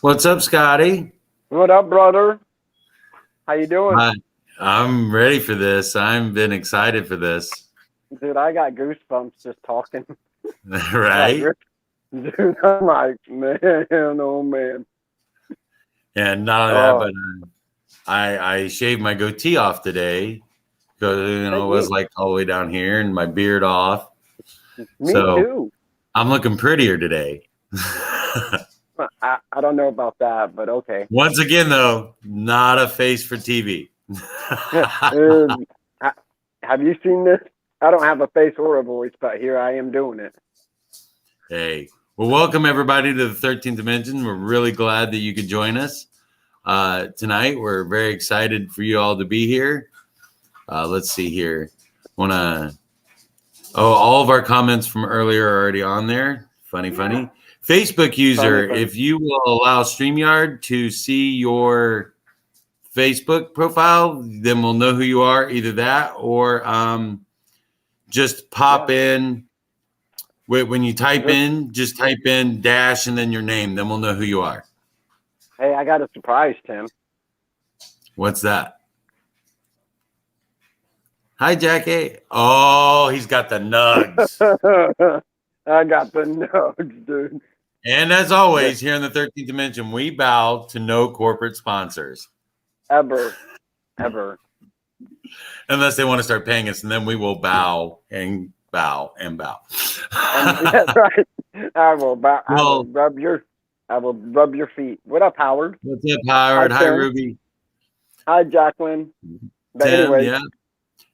What's up, Scotty? What up, brother? How you doing? Hi. I'm ready for this. I've been excited for this. Dude, I got goosebumps just talking. Like, Right? dude, I'm like, man, oh man. And not only that, Oh, but I shaved my goatee off today because hey, it was like all the way down here and my beard off. me So too. I'm looking prettier today. I don't know about that, but okay. Once again, though, not a face for TV. Um, ha- have you seen this? I don't have a face or a voice, but here I am doing it. Hey, well, welcome everybody to the 13th Dimension. We're really glad that you could join us tonight. We're very excited for you all to be here. Let's see here. All of our comments from earlier are already on there. Funny. Facebook Funny, user, funny. if you will allow StreamYard to see your Facebook profile, then we'll know who you are. Either that or just pop Yeah. in. When you type Just, in, just type in dash and then your name. Then we'll know who you are. hey, I got a surprise, Tim. What's that? Hi, Jackie. Oh, he's got the nugs. I got the notes, dude. And as The, always, here in the 13th Dimension, we bow to no corporate sponsors. ever, ever. Unless they want to start paying us, and then we will bow and bow and bow. And yeah, right. Well, I will rub your feet. What up, Howard? what's up, Hi, Howard? Hi, Tim. Ruby. Hi, Jacqueline. But Tim, anyways, yeah.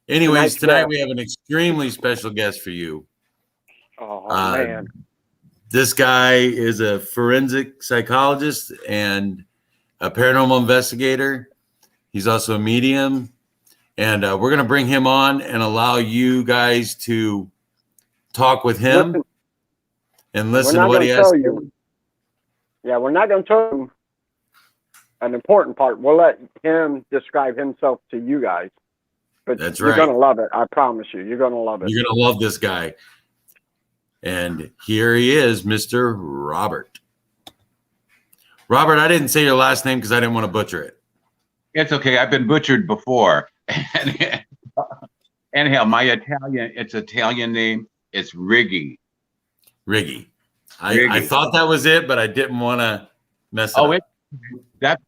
Anyways, tonight's tonight guest. we have an extremely special guest for you. Oh Uh, man. this guy is a forensic psychologist and a paranormal investigator. He's also a medium. And we're going to bring him on and allow you guys to talk with him Listen, and we're listen to not what going he to has tell to you. say. Yeah, we're not going to tell you an important part. We'll let him describe himself to you guys. But That's you're going right. to love it. I promise you. You're going to love it. You're going to love this guy. And here he is, Mr. Robert. Robert, I didn't say your last name because I didn't want to butcher it. It's okay. I've been butchered before. Anyhow, it's Italian name. It's Righi. Righi. I Righi. thought that was it, but I didn't want to mess it up.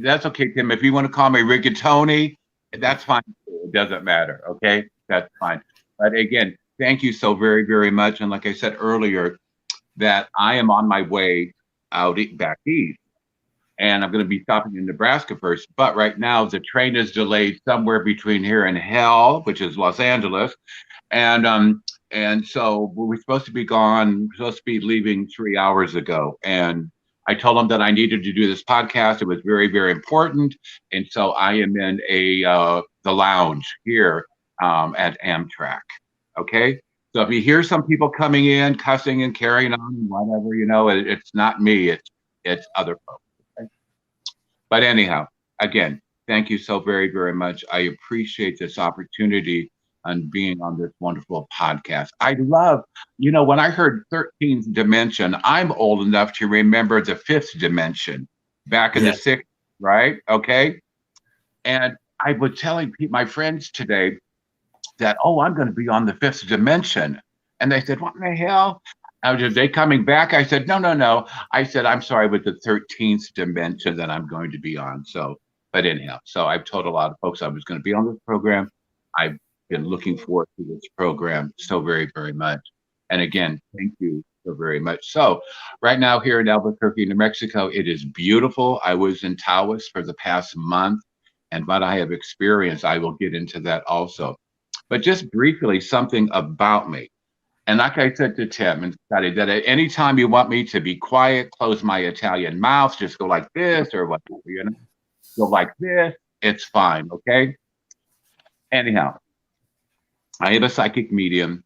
That's okay, Tim. If you want to call me Rigatoni, that's fine. It doesn't matter. Okay, that's fine. But again, thank you so very, very much. And like I said earlier, that I am on my way back east. And I'm going to be stopping in Nebraska first. But right now, the train is delayed somewhere between here and Hell, which is Los Angeles, and so we're supposed to be gone. We're supposed to be leaving 3 hours ago, and I told them that I needed to do this podcast. It was very, very important, and so I am in the lounge here at Amtrak. Okay. So if you hear some people coming in, cussing and carrying on, whatever, it's not me. It's other folks. But anyhow, again, thank you so very, very much. I appreciate this opportunity and being on this wonderful podcast. I love, when I heard 13th dimension, I'm old enough to remember the fifth dimension back in the 60s, right? Okay. And I was telling my friends today that, I'm going to be on the fifth dimension. And they said, what in the hell? Are they coming back? I said, no. I said, I'm sorry, with the 13th dimension that I'm going to be on. So, but anyhow, so I've told a lot of folks I was going to be on this program. I've been looking forward to this program so very, very much. And again, thank you so very much. So right now here in Albuquerque, New Mexico, it is beautiful. I was in Taos for the past month, and what I have experienced, I will get into that also. But just briefly, something about me. And like I said to Tim and Scotty, that at any time you want me to be quiet, close my Italian mouth, just go like this or whatever, go like this, it's fine, okay? Anyhow, I am a psychic medium,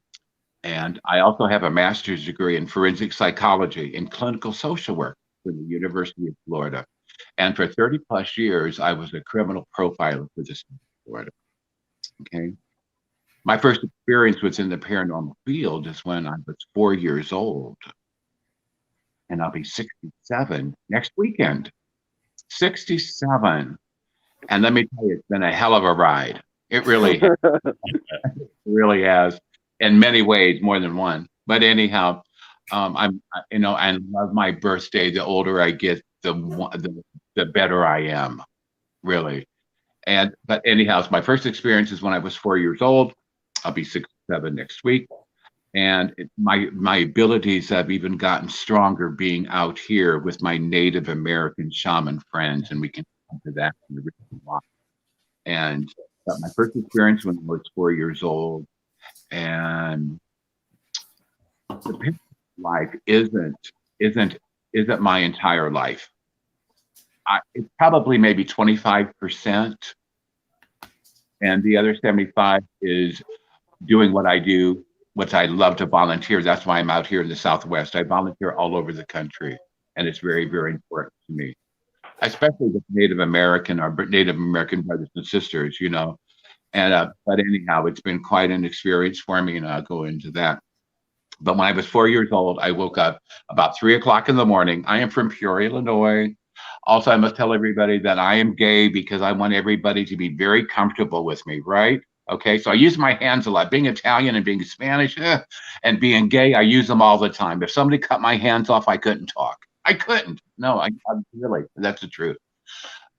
and I also have a master's degree in forensic psychology and clinical social work from the University of Florida. And for 30 plus years, I was a criminal profiler for the state of Florida, okay? My first experience was in the paranormal field is when I was 4 years old. and I'll be 67 next weekend. 67. And let me tell you, it's been a hell of a ride. It really, really has, in many ways, more than one. But anyhow, I'm, I love my birthday. The older I get, the better I am, really. But anyhow, so my first experience is when I was 4 years old. I'll be 67 next week. And my abilities have even gotten stronger being out here with my Native American shaman friends, and we can come to that in the written line. And my first experience when I was 4 years old, and the life isn't my entire life. It's probably maybe 25%, and the other 75 is doing what I do, what I love to volunteer. That's why I'm out here in the Southwest. I volunteer all over the country, and it's very, very important to me, especially with Native American brothers and sisters, And but anyhow, it's been quite an experience for me, and I'll go into that. But when I was 4 years old, I woke up about 3 o'clock in the morning. I am from Peoria, Illinois. Also, I must tell everybody that I am gay because I want everybody to be very comfortable with me, right? Okay, so I use my hands a lot. Being Italian and being Spanish and being gay, I use them all the time. If somebody cut my hands off, I couldn't talk. I couldn't. No, I really, that's the truth.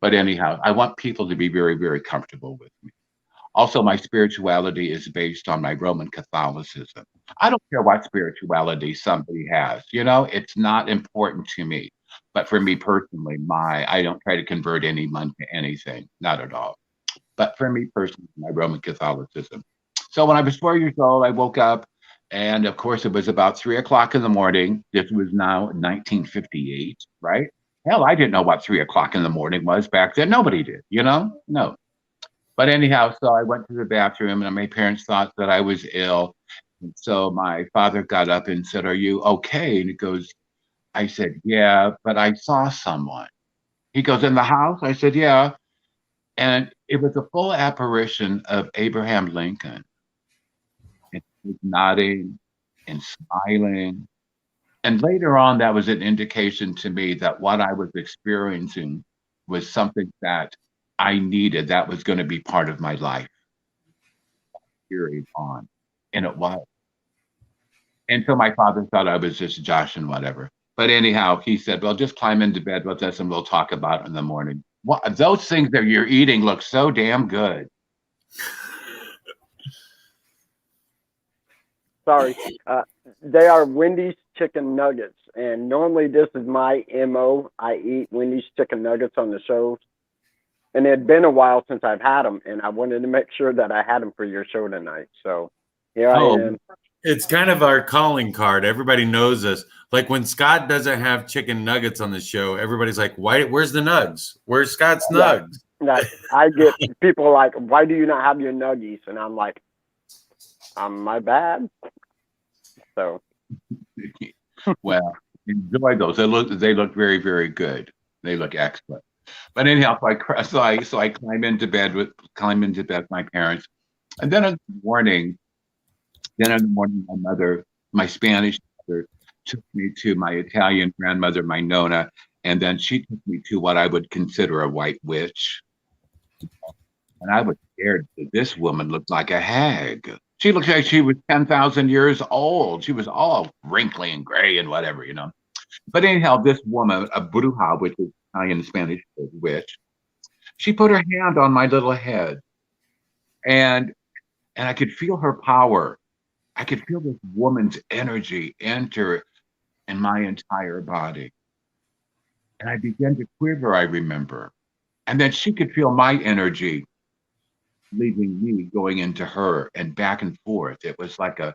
But anyhow, I want people to be very, very comfortable with me. Also, my spirituality is based on my Roman Catholicism. I don't care what spirituality somebody has, it's not important to me. But for me personally, I don't try to convert anyone to anything, not at all. But for me personally, my Roman Catholicism. So when I was 4 years old, I woke up, and of course, it was about 3 o'clock in the morning. This was now 1958, right? Hell, I didn't know what 3 o'clock in the morning was back then. Nobody did, No. But anyhow, so I went to the bathroom, and my parents thought that I was ill. And so my father got up and said, "Are you okay?" And he goes, I said, "Yeah, but I saw someone." He goes, "In the house?" I said, "Yeah." And it was a full apparition of Abraham Lincoln. And he was nodding and smiling. And later on, that was an indication to me that what I was experiencing was something that I needed, that was going to be part of my life, period on. And it was. Until my father thought I was just Josh and whatever. But anyhow, he said, "Well, just climb into bed with us and we'll talk about it in the morning." Those things that you're eating look so damn good. Sorry. They are Wendy's chicken nuggets. And normally this is my MO. I eat Wendy's chicken nuggets on the shows. And it had been a while since I've had them. And I wanted to make sure that I had them for your show tonight. So here I am. It's kind of our calling card. Everybody knows us. Like when Scott doesn't have chicken nuggets on the show, everybody's like, "Where's the nugs? Where's Scott's nugs?" Yeah, I get people like, "Why do you not have your nuggies?" And I'm like, my bad. So, well, enjoy those. They look very, very good. They look excellent. But anyhow, so I climb into bed with my parents, and then in the morning, my Spanish mother, took me to my Italian grandmother, my Nona, and then she took me to what I would consider a white witch. And I was scared that this woman looked like a hag. She looked like she was 10,000 years old. She was all wrinkly and gray and whatever, But anyhow, this woman, a bruja, which is Italian and Spanish witch, she put her hand on my little head, and I could feel her power. I could feel this woman's energy enter in my entire body. And I began to quiver, I remember. And then she could feel my energy leaving me, going into her, and back and forth. It was like a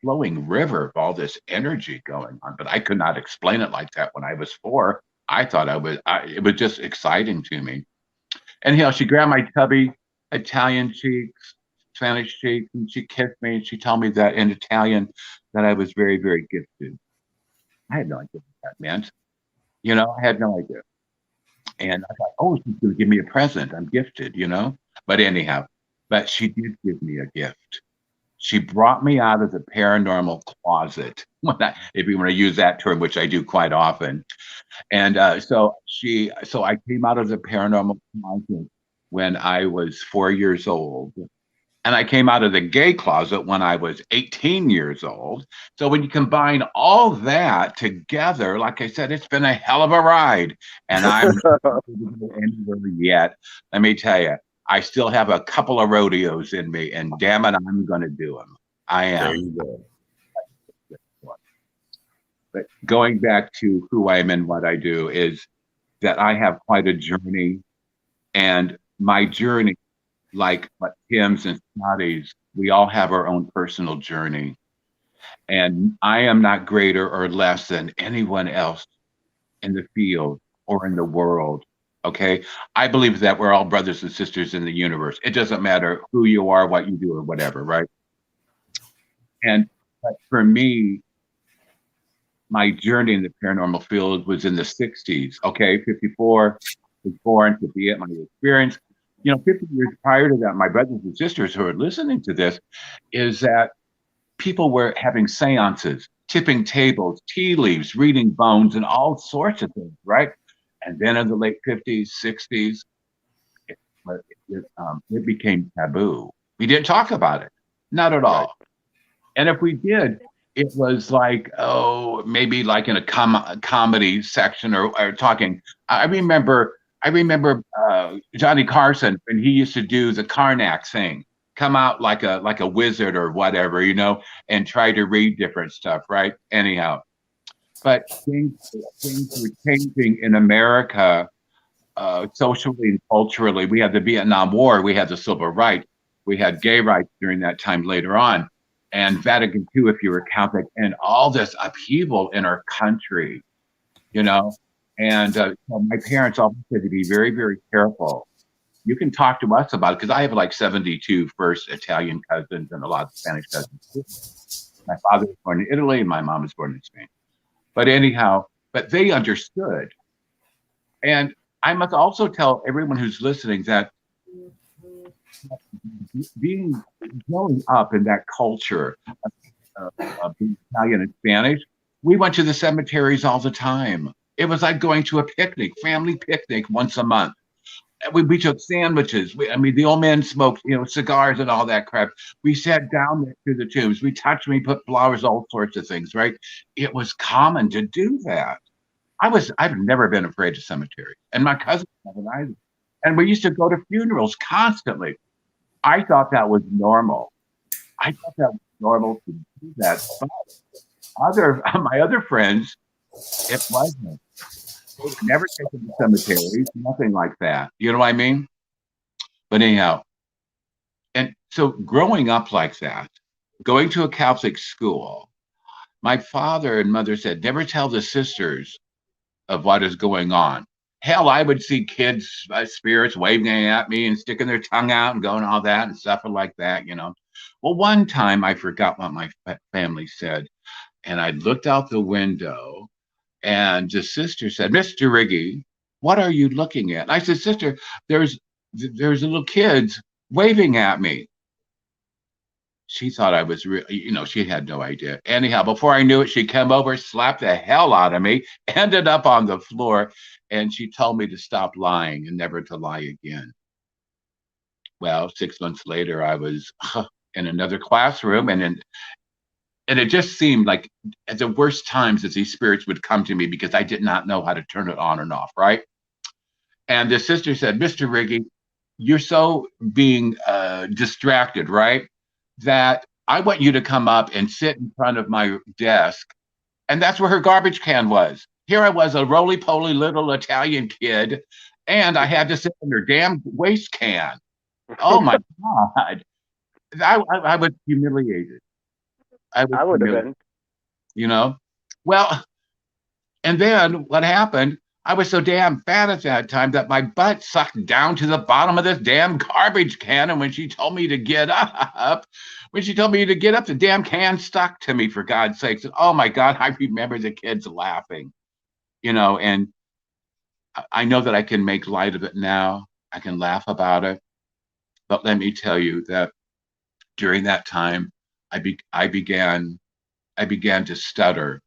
flowing river of all this energy going on. But I could not explain it like that when I was 4. I thought it was just exciting to me. And she grabbed my tubby Italian cheeks, Spanish cheeks, and she kissed me, and she told me that in Italian that I was very, very gifted. I had no idea what that meant. I had no idea. And I thought, oh, she's going to give me a present. I'm gifted, But anyhow, she did give me a gift. She brought me out of the paranormal closet, if you want to use that term, which I do quite often. And so I came out of the paranormal closet when I was 4 years old. And I came out of the gay closet when I was 18 years old. So when you combine all that together, like I said, it's been a hell of a ride. And I'm not anywhere yet. Let me tell you, I still have a couple of rodeos in me, and damn it, I'm going to do them. I There am. you go. But going back to who I am and what I do is that I have quite a journey, and my journey, like what Tim's and Scotty's, we all have our own personal journey. And I am not greater or less than anyone else in the field or in the world. Okay. I believe that we're all brothers and sisters in the universe. It doesn't matter who you are, what you do, or whatever, right? And but for me, my journey in the paranormal field was in the 60s. Okay. 54, was born, 58, my experience. 50 years prior to that, my brothers and sisters who are listening to this, is that people were having seances, tipping tables, tea leaves, reading bones, and all sorts of things, right? And then in the late 50s, 60s, it became taboo. We didn't talk about it, not at all. And if we did, it was like, oh, maybe like in a comedy section or talking. I remember Johnny Carson when he used to do the Karnak thing, come out like a wizard or whatever, and try to read different stuff, right? Anyhow, but things were changing in America, socially and culturally. We had the Vietnam War, we had the civil rights, we had gay rights during that time later on, and Vatican II, if you were Catholic, and all this upheaval in our country, And so my parents always said to be very, very careful. You can talk to us about it because I have like 72 first Italian cousins and a lot of Spanish cousins. My father was born in Italy and my mom was born in Spain. But anyhow, but they understood. And I must also tell everyone who's listening that growing up in that culture of being Italian and Spanish, we went to the cemeteries all the time. It was like going to a picnic, family picnic once a month. We took sandwiches. The old man smoked, cigars and all that crap. We sat down next to the tombs. We touched me, put flowers, all sorts of things, right? It was common to do that. I've never been afraid of cemeteries. And my cousins haven't either. And we used to go to funerals constantly. I thought that was normal. I thought that was normal to do that. But my other friends, it wasn't. They were never taken to cemeteries, nothing like that. You know what I mean? But anyhow, and so growing up like that, going to a Catholic school, my father and mother said, never tell the sisters of what is going on. Hell, I would see kids, spirits waving at me and sticking their tongue out and going all that and stuff like that, Well, one time I forgot what my family said, and I looked out the window, and the sister said, Mr. Righi, what are you looking at? And I said, sister, there's little kids waving at me. She thought I was real, she had no idea. Anyhow, before I knew it, she came over, slapped the hell out of me, ended up on the floor, and she told me to stop lying and never to lie again. Well, 6 months later, I was in another classroom, and it just seemed like at the worst times that these spirits would come to me because I did not know how to turn it on and off, right? And the sister said, Mr. Righi, you're so being distracted, right? That I want you to come up and sit in front of my desk. And that's where her garbage can was. Here I was, a roly-poly little Italian kid, and I had to sit in her damn waste can. Oh, my God. I was humiliated. I would have been. Well, and then what happened, I was so damn fat at that time that my butt sucked down to the bottom of this damn garbage can. And when she told me to get up, the damn can stuck to me, for God's sakes. And oh my God, I remember the kids laughing, and I know that I can make light of it now. I can laugh about it. But let me tell you that during that time, I began to stutter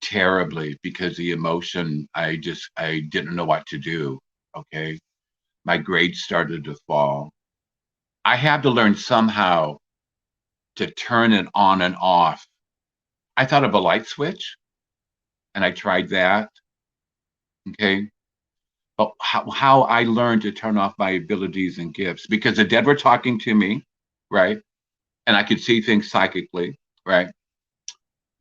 terribly because the emotion, I didn't know what to do. Okay. My grades started to fall. I had to learn somehow to turn it on and off. I thought of a light switch and I tried that. Okay. But how I learned to turn off my abilities and gifts, because the dead were talking to me, right? And I could see things psychically, right?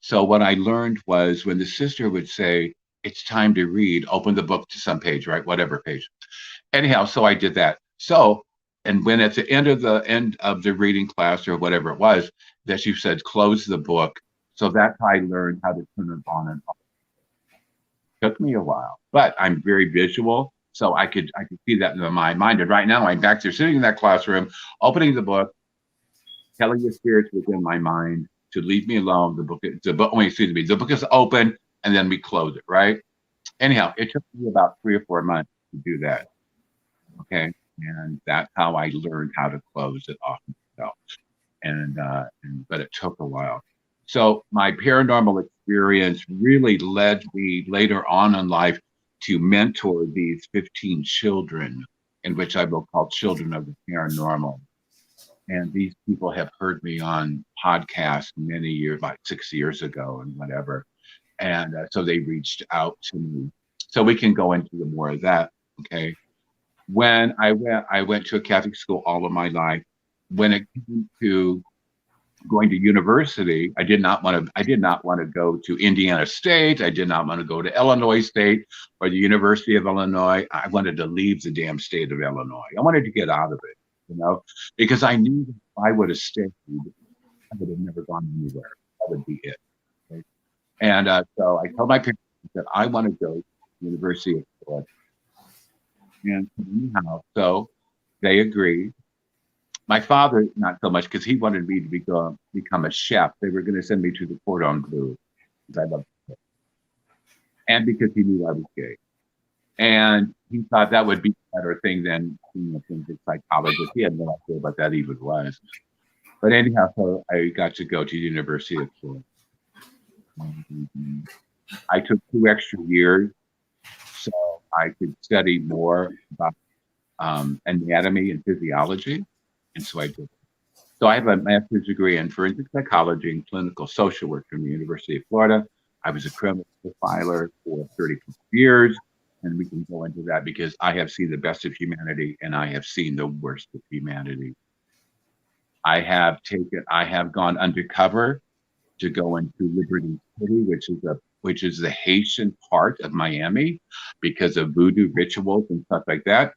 So what I learned was when the sister would say, it's time to read, open the book to some page, right? Whatever page. Anyhow, so I did that. So, and when at the end of the reading class or whatever it was, that she said, close the book. So that's how I learned how to turn it on and off. Took me a while, but I'm very visual, so I could see that in my mind. And right now, I'm back there sitting in that classroom, opening the book, telling the spirits within my mind to leave me alone. The book, excuse me, the book is open, and then we close it. Right. Anyhow, it took me about 3 or 4 months to do that. Okay, and that's how I learned how to close it off myself. And but it took a while. So my paranormal experience really led me later on in life to mentor these 15 children, in which I will call children of the paranormal. And these people have heard me on podcasts many years, like 6 years ago and whatever. And so they reached out to me. So we can go into more of that. Okay. When I went to a Catholic school all of my life. When it came to going to university, I did not want to go to Indiana State. I did not want to go to Illinois State or the University of Illinois. I wanted to leave the damn state of Illinois. I wanted to get out of it, because I knew that if I would have stayed, I would have never gone anywhere. That would be it. Okay? And so I told my parents that I want to go to the University of Florida. And anyhow, so they agreed. My father, not so much, because he wanted me to become a chef. They were going to send me to the Cordon Bleu, because I love it. And because he knew I was gay. And he thought that would be a better thing than being a forensic psychologist. He had no idea what that even was. But anyhow, so I got to go to the University of Florida. I took 2 extra years so I could study more about anatomy and physiology. And so I did. So I have a master's degree in forensic psychology and clinical social work from the University of Florida. I was a criminal profiler for 30 years. And we can go into that because I have seen the best of humanity and I have seen the worst of humanity. I have gone undercover to go into Liberty City, which is the Haitian part of Miami, because of voodoo rituals and stuff like that.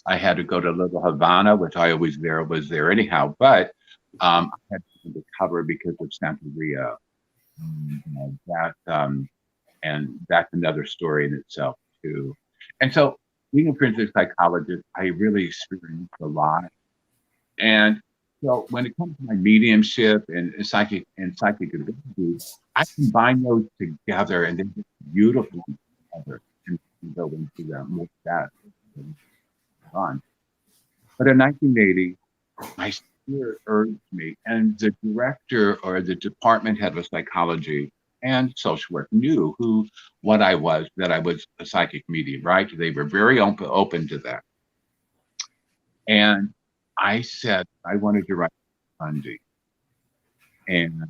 I had to go to Little Havana, which I always was there anyhow, but I had to go undercover because of Santeria. And that's another story in itself too. And so being a forensic psychologist, I really experienced a lot. And so when it comes to my mediumship and psychic abilities, I combine those together and they're just beautiful together. And go into that more of that on. But in 1980, my spirit urged me, and the director or the department head of psychology and social work knew what I was, that I was a psychic medium, right? They were very open to that. And I said I wanted to write Sunday and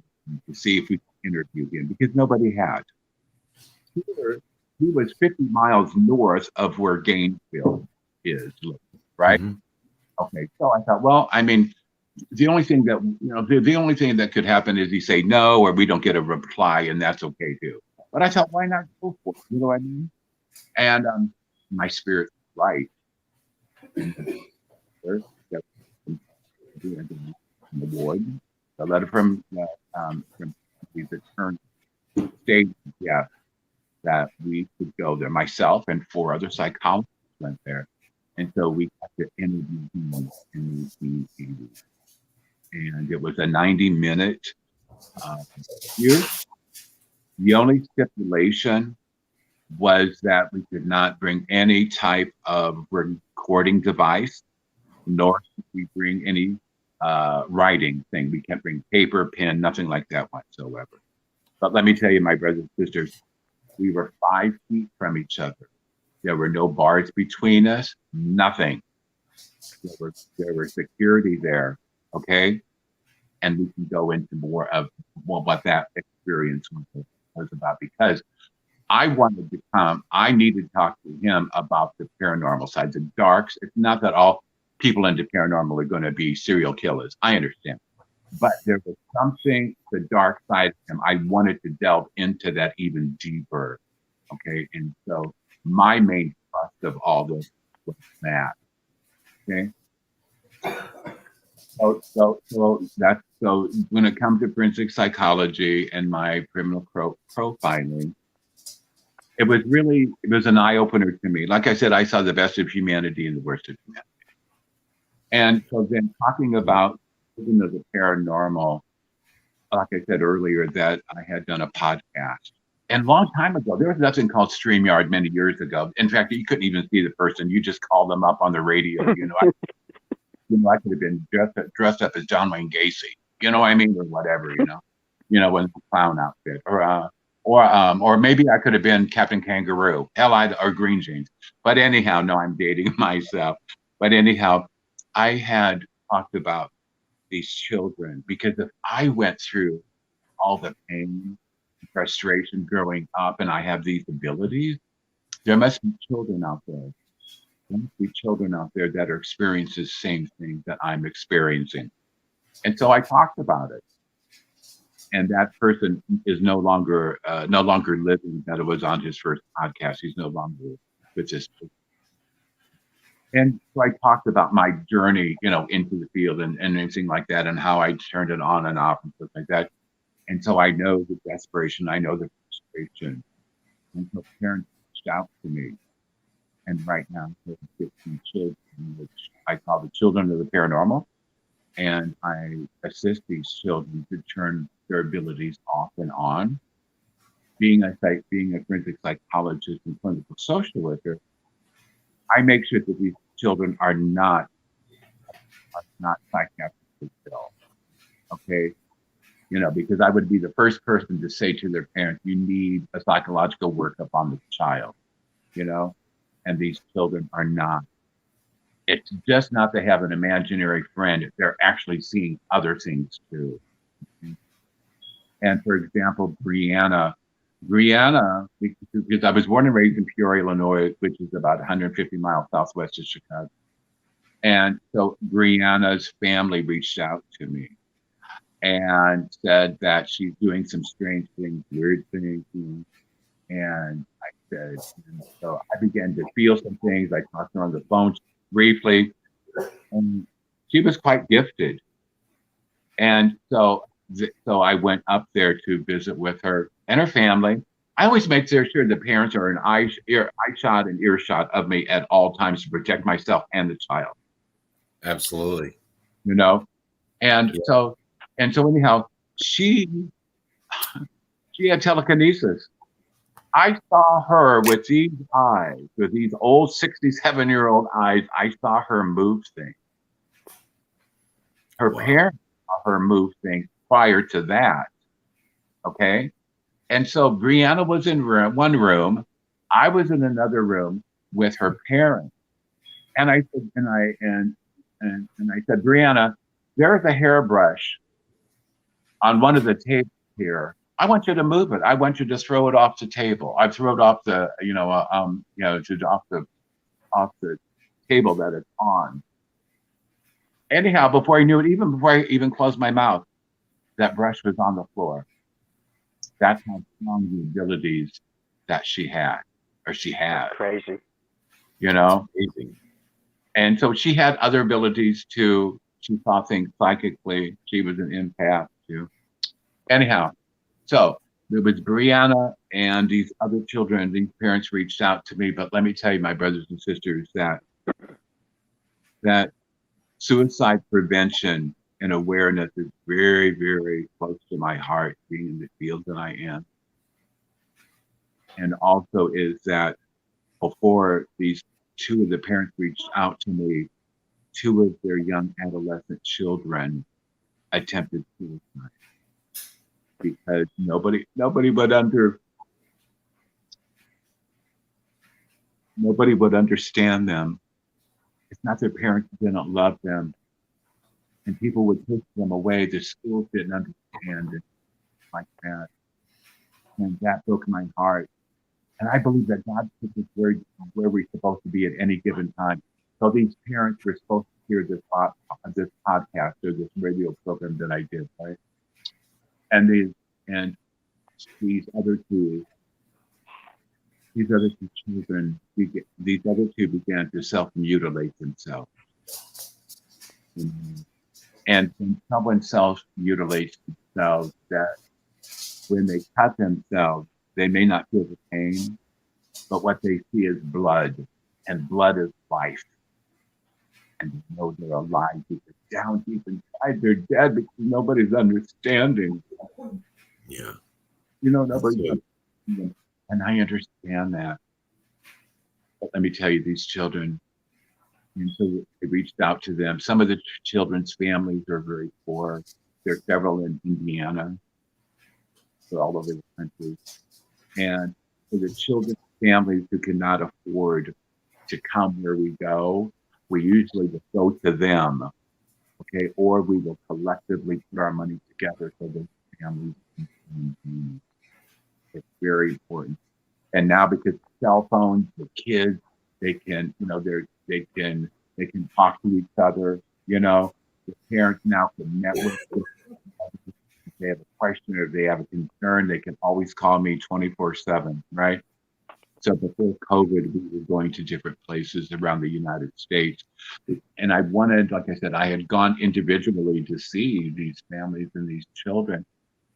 to see if we could interview him because nobody had. He was 50 miles north of where Gainesville is, right? Mm-hmm. Okay, so I thought, well, I mean, the only thing that could happen is he say no, or we don't get a reply, and that's okay too. But I thought, why not go for it? You know what I mean? And my spirit, right? The award, a letter from the attorney stated, that we could go there. Myself and 4 other psychologists went there. And so we had to interview him in 1980. And it was a 90-minute interview. The only stipulation was that we could not bring any type of recording device, nor could we bring any writing thing. We can't bring paper, pen, nothing like that whatsoever. But let me tell you, my brothers and sisters, we were 5 feet from each other. There were no bars between us, nothing. There were security there, okay? And we can go into more of what that experience was about, because I needed to talk to him about the paranormal side, the darks. It's not that all people into paranormal are going to be serial killers. I understand. But there was something, the dark side of him. I wanted to delve into that even deeper. Okay. And so my main thrust of all this was that. Okay. So when it comes to forensic psychology and my criminal profiling, it was an eye opener to me. Like I said, I saw the best of humanity and the worst of humanity. And so then talking about even the paranormal, like I said earlier, that I had done a podcast. And a long time ago, there was nothing called StreamYard many years ago. In fact, you couldn't even see the person. You just called them up on the radio. I could have been dressed up as John Wayne Gacy, you know what I mean, or whatever, when the clown outfit, or maybe I could have been Captain Kangaroo, or Green Jeans. But anyhow, no, I'm dating myself. But anyhow, I had talked about these children, because if I went through all the pain, frustration growing up, and I have these abilities, there must be children out there. There must be children out there that are experiencing the same thing that I'm experiencing. And so I talked about it. And that person is no longer living. That it was on his first podcast. He's no longer with this person. And so I talked about my journey, into the field and anything like that, and how I turned it on and off and stuff like that. And so I know the desperation, I know the frustration. And so parents reached out to me. And right now, there's 15 children, which I call the children of the paranormal. And I assist these children to turn their abilities off and on. Being a forensic psychologist and clinical social worker, I make sure that these children are not psychiatrically ill. Okay. Because I would be the first person to say to their parents, you need a psychological workup on the child, and these children are not. It's just not to have an imaginary friend. They're actually seeing other things too. And for example, Brianna, because I was born and raised in Peoria, Illinois, which is about 150 miles southwest of Chicago. And so Brianna's family reached out to me and said that she's doing some strange things, weird things. And I said, so I began to feel some things. I talked to her on the phone briefly, and she was quite gifted. And so I went up there to visit with her and her family. I always make sure the parents are in eye shot and earshot of me at all times to protect myself and the child. Absolutely. And so anyhow, she had telekinesis. I saw her with these eyes, with these old 67-year-old eyes. I saw her move things. Her parents saw her move things prior to that. Okay. And so Brianna was in one room. I was in another room with her parents. And I said, and I said, Brianna, there's a hairbrush on one of the tables here. I want you to move it. I want you to throw it off the table. I throw it off the, off the table that it's on. Anyhow, before I knew it, even before I even closed my mouth, that brush was on the floor. That's how strong the abilities that she had, or she had. Crazy. Amazing. And so she had other abilities too. She saw things psychically. She was an empath too. Anyhow, so there was Brianna and these other children. These parents reached out to me, but let me tell you, my brothers and sisters, that suicide prevention and awareness is very, very close to my heart, being in the field that I am. And also is that before these two of the parents reached out to me, two of their young adolescent children attempted suicide because nobody would understand them. It's not their parents didn't love them, and people would push them away. The schools didn't understand it like that, and that broke my heart. And I believe that God put us where we're supposed to be at any given time. So these parents were supposed to hear this podcast or this radio program that I did, right? And these other two children, these other two began to self-mutilate themselves. And when someone self-mutilates themselves, that when they cut themselves, they may not feel the pain, but what they see is blood, and blood is life. And they know they're alive because down deep inside they're dead because nobody's understanding. Yeah. Nobody's understanding. And I understand that. But let me tell you, these children, and so they reached out to them. Some of the children's families are very poor. There's several in Indiana. They're all over the country. And for the children's families who cannot afford to come where we go, we usually will go to them, okay? Or we will collectively put our money together so those families can maintain. It's very important. And now because of cell phones, the kids, they can, they can talk to each other, The parents now can network with them. If they have a question or if they have a concern, they can always call me 24/7, right? So before COVID, we were going to different places around the United States. And I wanted, like I said, I had gone individually to see these families and these children.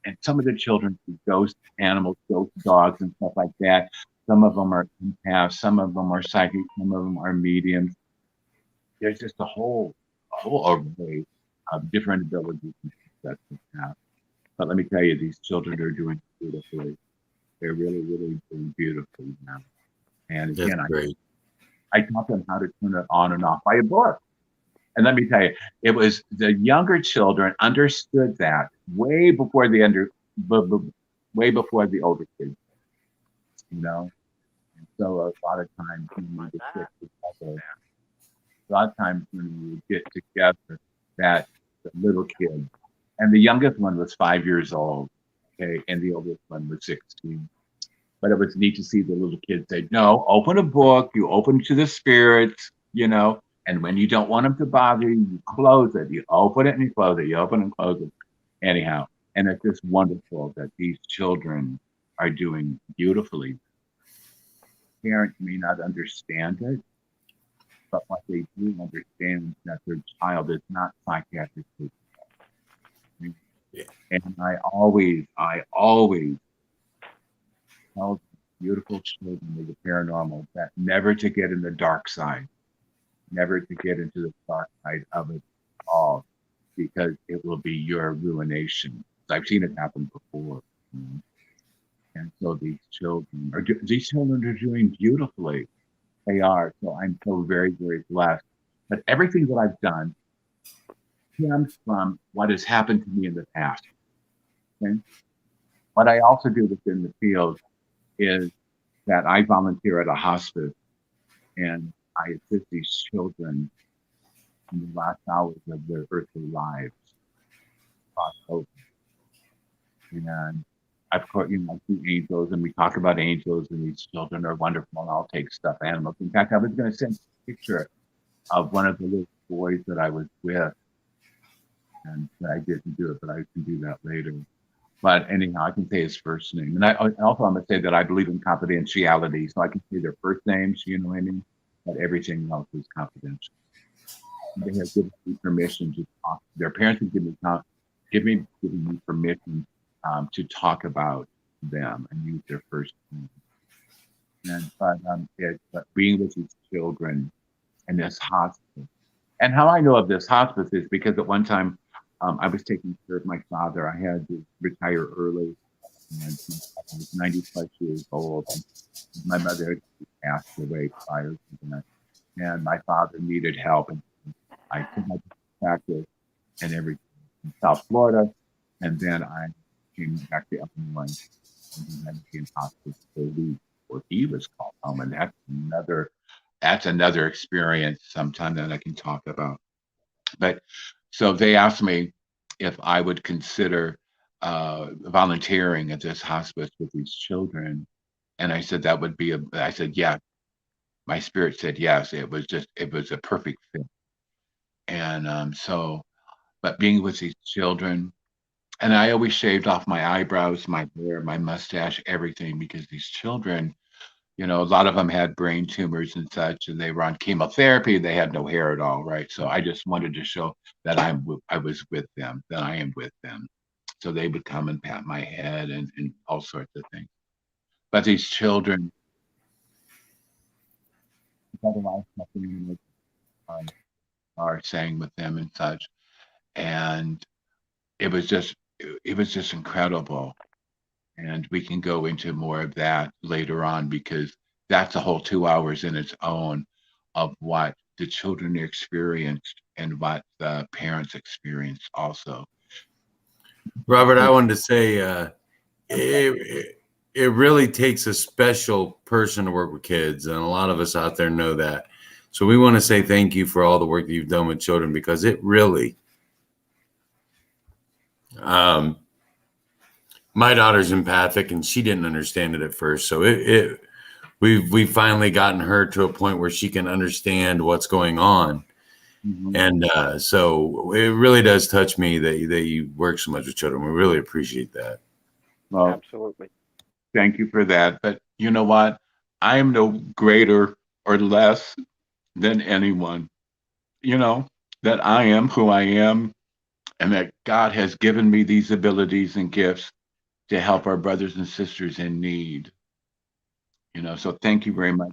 And some of the children see ghost animals, ghost dogs and stuff like that. Some of them are empaths, some of them are psychic, some of them are mediums. There's just a whole array of different abilities that we have. But let me tell you, these children are doing beautifully. They're really, really doing beautifully now. And again, I taught them how to turn it on and off by a book. And let me tell you, it was the younger children understood that way before the older kids, And so a lot of times when we get together, that the little kid, and the youngest one was 5 years old, okay, and the oldest one was 16. But it was neat to see the little kids say, no, open a book, you open to the spirits, and when you don't want them to bother you, you close it. You open it and you close it. You open and close it. Anyhow, and it's just wonderful that these children are doing beautifully. Parents may not understand it, but what they do understand is that their child is not psychiatrically. Yeah. And I always tell beautiful children of the paranormal that never to get in the dark side, never to get into the dark side of it all, because it will be your ruination. I've seen it happen before. And so these children are doing beautifully. They are. So I'm so very, very blessed. But everything that I've done stems from what has happened to me in the past. Okay? What I also do within the field is that I volunteer at a hospice, and I assist these children in the last hours of their earthly lives. And of course, I see angels, and we talk about angels, and these children are wonderful, and I'll take stuffed animals. In fact, I was going to send a picture of one of the little boys that I was with, and I didn't do it, but I can do that later. But anyhow, I can say his first name. And I'm going to say that I believe in confidentiality, so I can say their first names, you know what I mean? But everything else is confidential. They have given me permission to talk. Their parents have given me permission to talk about them and use their first name. But being with these children in this hospice. And how I know of this hospice is because at one time I was taking care of my father. I had to retire early, and I was 90 plus years old. And my mother had passed away prior to that, and my father needed help. And I took my practice and everything in South Florida, and then I came back to Illinois, and then I became hospice for a week where he was called home, and that's another experience sometime that I can talk about. But so they asked me if I would consider volunteering at this hospice with these children, and I said that would be a. I said yeah. My spirit said yes. It was a perfect fit, and but being with these children, and I always shaved off my eyebrows, my hair, my mustache, everything because these children, a lot of them had brain tumors and such, and they were on chemotherapy. They had no hair at all, right? So I just wanted to show that I was with them, that I am with them. So they would come and pat my head and all sorts of things. But these children, otherwise, nothing are saying with them and such, and it was just it was just incredible. And we can go into more of that later on because that's a whole 2 hours in its own of what the children experienced and what the parents experienced also. Robert, I wanted to say it really takes a special person to work with kids, and a lot of us out there know that. So we want to say thank you for all the work that you've done with children because it really. My daughter's empathic, and she didn't understand it at first. So we've finally gotten her to a point where she can understand what's going on. Mhm. And so it really does touch me that you work so much with children. We really appreciate that. Well, Absolutely. thank you for that. But you know what? I am no greater or less than anyone. You know, that I am who I am and that God has given me these abilities and gifts to help our brothers and sisters in need. So thank you very much.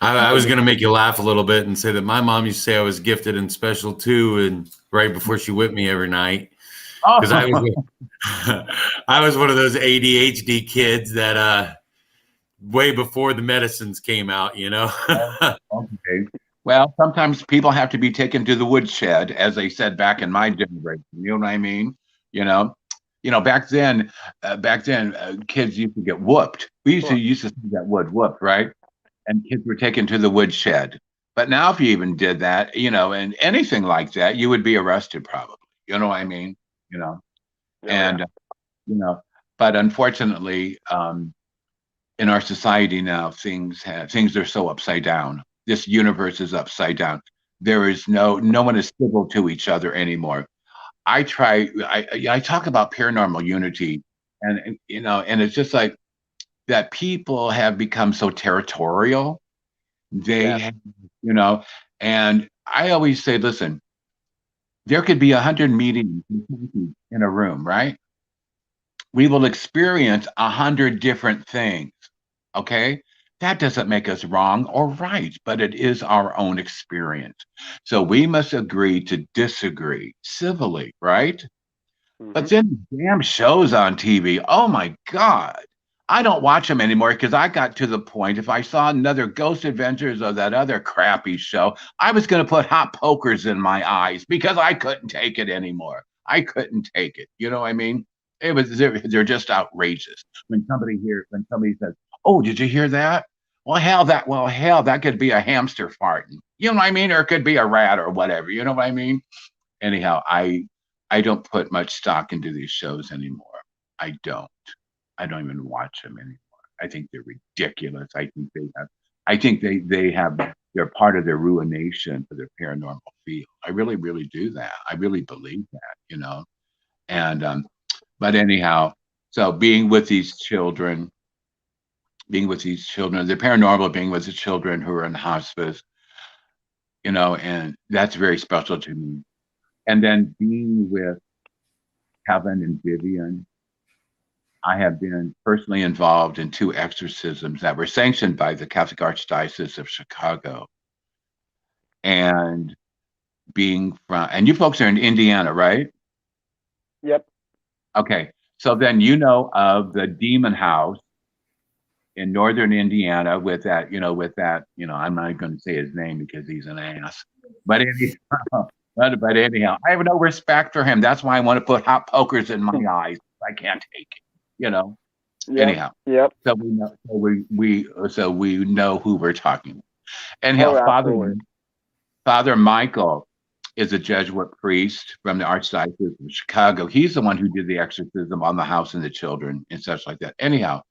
I was going to make you laugh a little bit and say that my mom used to say I was gifted and special too, and right before she whipped me every night, because I was I was one of those ADHD kids that way before the medicines came out, Okay. Well, sometimes people have to be taken to the woodshed, as they said back in my generation. You know what I mean? You know, back then, kids used to get whooped. We used to see that word whooped, right? And kids were taken to the woodshed. But now, if you even did that, and anything like that, you would be arrested probably. You know what I mean? You know, Oh, and yeah. you know, but unfortunately, in our society now, things are so upside down. This universe is upside down. There is no one is civil to each other anymore. I talk about paranormal unity, and it's just like that people have become so territorial. They Yes. have, you know, and I always say, listen, there could be 100 meetings in a room, right? We will experience 100 different things. Okay. That doesn't make us wrong or right, but it is our own experience. So we must agree to disagree civilly, right? But Hmm. then damn shows on TV. Oh my God. I don't watch them anymore because I got to the point if I saw another Ghost Adventures or that other crappy show, I was going to put hot pokers in my eyes because I couldn't take it anymore. I couldn't take it. You know what I mean? They're just outrageous. When somebody says, "Oh, did you hear that?" Well, hell, that could be a hamster farting. You know what I mean? Or it could be a rat or whatever. You know what I mean? Anyhow, I don't put much stock into these shows anymore. I don't. I don't even watch them anymore. I think they're ridiculous. I think they're part of their ruination for their paranormal field. I really, really do that. I really believe that. And but anyhow, so the paranormal being with the children who are in hospice, and that's very special to me. And then being with Kevin and Vivian, I have been personally involved in 2 exorcisms that were sanctioned by the Catholic Archdiocese of Chicago. And and you folks are in Indiana, right? Yep. Okay. So then you know of the Demon House in northern Indiana with that, I'm not going to say his name because he's an ass. But anyhow, but anyhow, I have no respect for him. That's why I want to put hot pokers in my eyes. I can't take it. Yep. Anyhow, Yep. so we know who we're talking about. Oh, Anyhow, absolutely. Father Michael is a Jesuit priest from the Archdiocese of Chicago. He's the one who did the exorcism on the house and the children and such like that. Anyhow,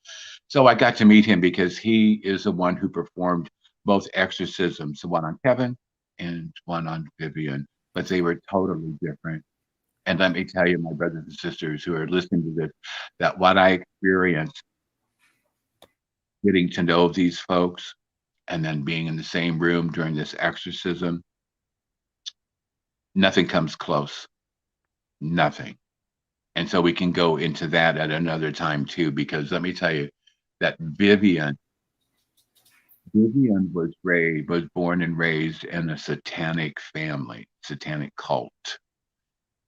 so I got to meet him because he is the one who performed both exorcisms, the one on Kevin and one on Vivian, but they were totally different. And let me tell you, my brothers and sisters who are listening to this, that what I experienced getting to know these folks and then being in the same room during this exorcism, nothing comes close. Nothing. And so we can go into that at another time too, because let me tell you that Vivian was born and raised in a satanic family, satanic cult.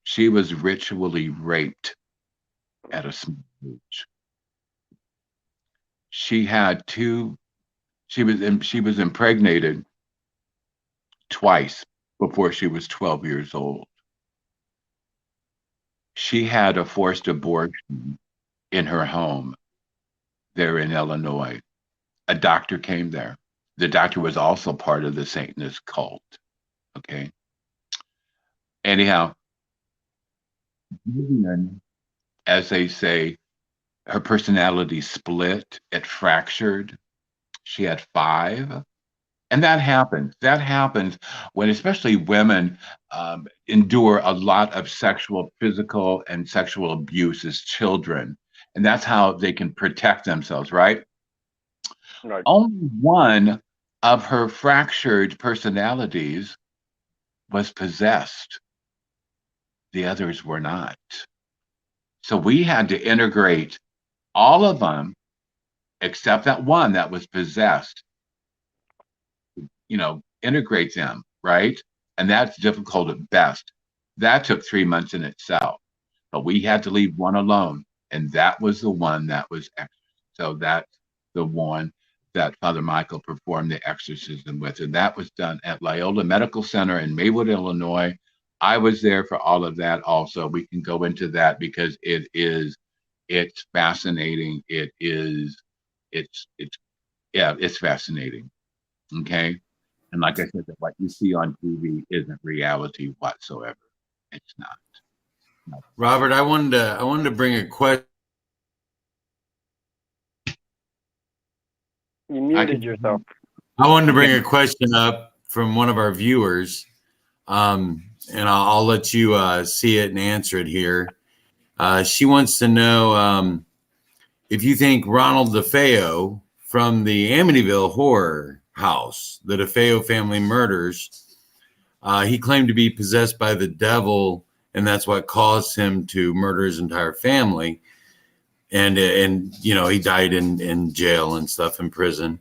She was ritually raped at a small age. She had two. She was impregnated twice before she was 12 years old. She had a forced abortion in her home there in Illinois. A doctor came there. The doctor was also part of the Satanist cult. Okay. Anyhow, Vivian, as they say, her personality split, it fractured. She had five. And that happens. That happens when, especially women, endure a lot of sexual, physical, and sexual abuse as children. And that's how they can protect themselves, right? Right. Only one of her fractured personalities was possessed, the others were not. So we had to integrate all of them except that one that was possessed, integrate them, right? And that's difficult at best. That took 3 months in itself, but we had to leave one alone. And that was the one that was exorcised. So that's the one that Father Michael performed the exorcism with. And that was done at Loyola Medical Center in Maywood, Illinois. I was there for all of that also. We can go into that because it's fascinating. It's fascinating. Okay. And like I said, that what you see on TV isn't reality whatsoever. It's not. Robert, I wanted to bring a question. You I muted yourself. can. I wanted to bring Okay. a question up from one of our viewers, and I'll let you see it and answer it here. She wants to know if you think Ronald DeFeo from the Amityville Horror House, the DeFeo family murders, he claimed to be possessed by the devil, and that's what caused him to murder his entire family. And he died in jail and stuff, in prison.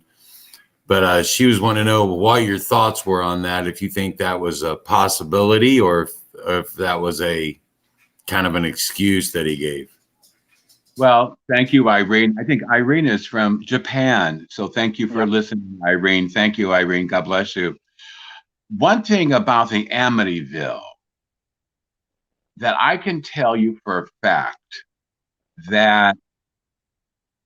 But she was wanting to know what your thoughts were on that, if you think that was a possibility or if that was a kind of an excuse that he gave. Well, thank you, Irene. I think Irene is from Japan. So thank you for Yep. listening, Irene. Thank you, Irene. God bless you. One thing about the Amityville that I can tell you for a fact that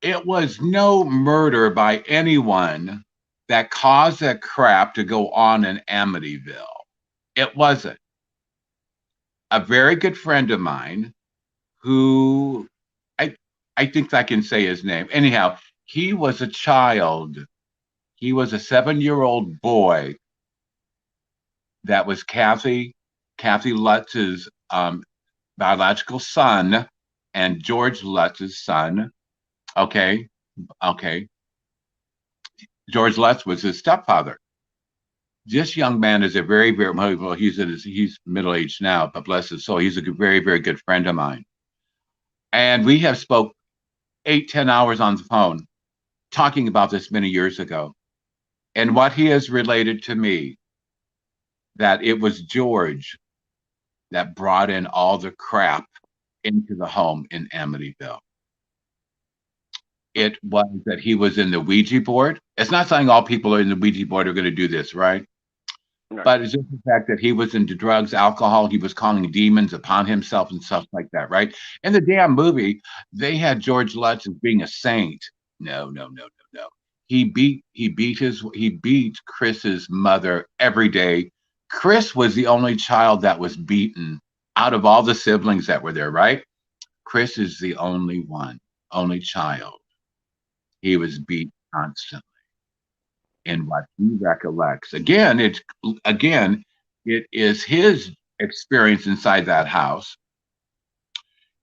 it was no murder by anyone that caused that crap to go on in Amityville. It wasn't. A very good friend of mine who I think I can say his name. Anyhow, he was a child. He was a 7-year-old boy that was Kathy Lutz's biological son and George Lutz's son. Okay. George Lutz was his stepfather. This young man is a very, very well. He's middle aged now, but bless his soul, he's a very, very good friend of mine. And we have spoke 8-10 hours on the phone talking about this many years ago. And what he has related to me, that it was George that brought in all the crap into the home in Amityville. it was that he was in the Ouija board. It's not saying all people are in the Ouija board are going to do this, right? Right. But it's just the fact that he was into drugs, alcohol, he was calling demons upon himself and stuff like that, right? In the damn movie, they had George Lutz as being a saint. No, no, no, no, no. He beat Chris's mother every day. Chris was the only child that was beaten out of all the siblings that were there, right? Chris is the only one, only child. He was beat constantly in what he recollects. It is his experience inside that house.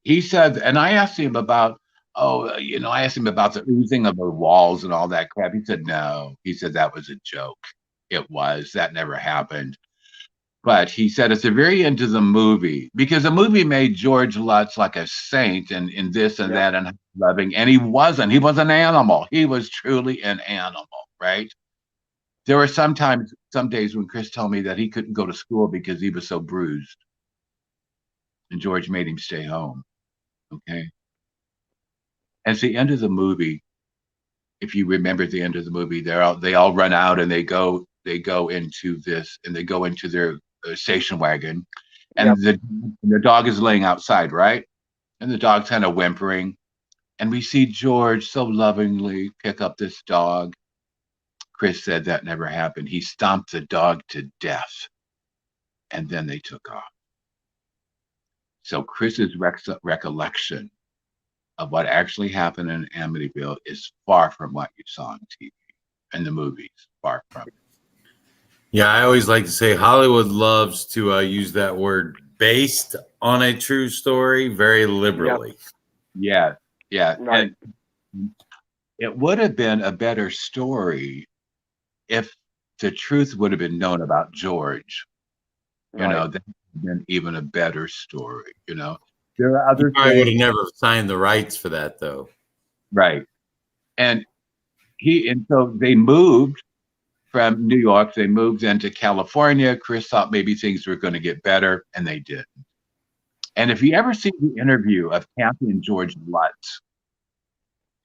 He said, and I asked him about, I asked him about the oozing of the walls and all that crap. He said, no. He said that was a joke. That never happened. But he said at the very end of the movie, because the movie made George Lutz like a saint and in this and that and loving, and he wasn't. He was an animal. He was truly an animal, right? There were some days when Chris told me that he couldn't go to school because he was so bruised. And George made him stay home. Okay. At the end of the movie, if you remember at the end of the movie, they all run out and they go into this and they go into their station wagon, and the dog is laying outside, right? And the dog's kind of whimpering, and we see George so lovingly pick up this dog. Chris said that never happened. He stomped the dog to death, and then they took off. So Chris's recollection of what actually happened in Amityville is far from what you saw on TV and the movies. Far from it. Yeah, I always like to say Hollywood loves to use that word "based on a true story" very liberally. Yeah. Right. And it would have been a better story if the truth would have been known about George. You know, that would have been even a better story. You know, there are other things. I would have never signed the rights for that, though. Right. And so they moved from New York. They moved into California. Chris thought maybe things were going to get better, and they didn't. And if you ever see the interview of Kathy and George Lutz,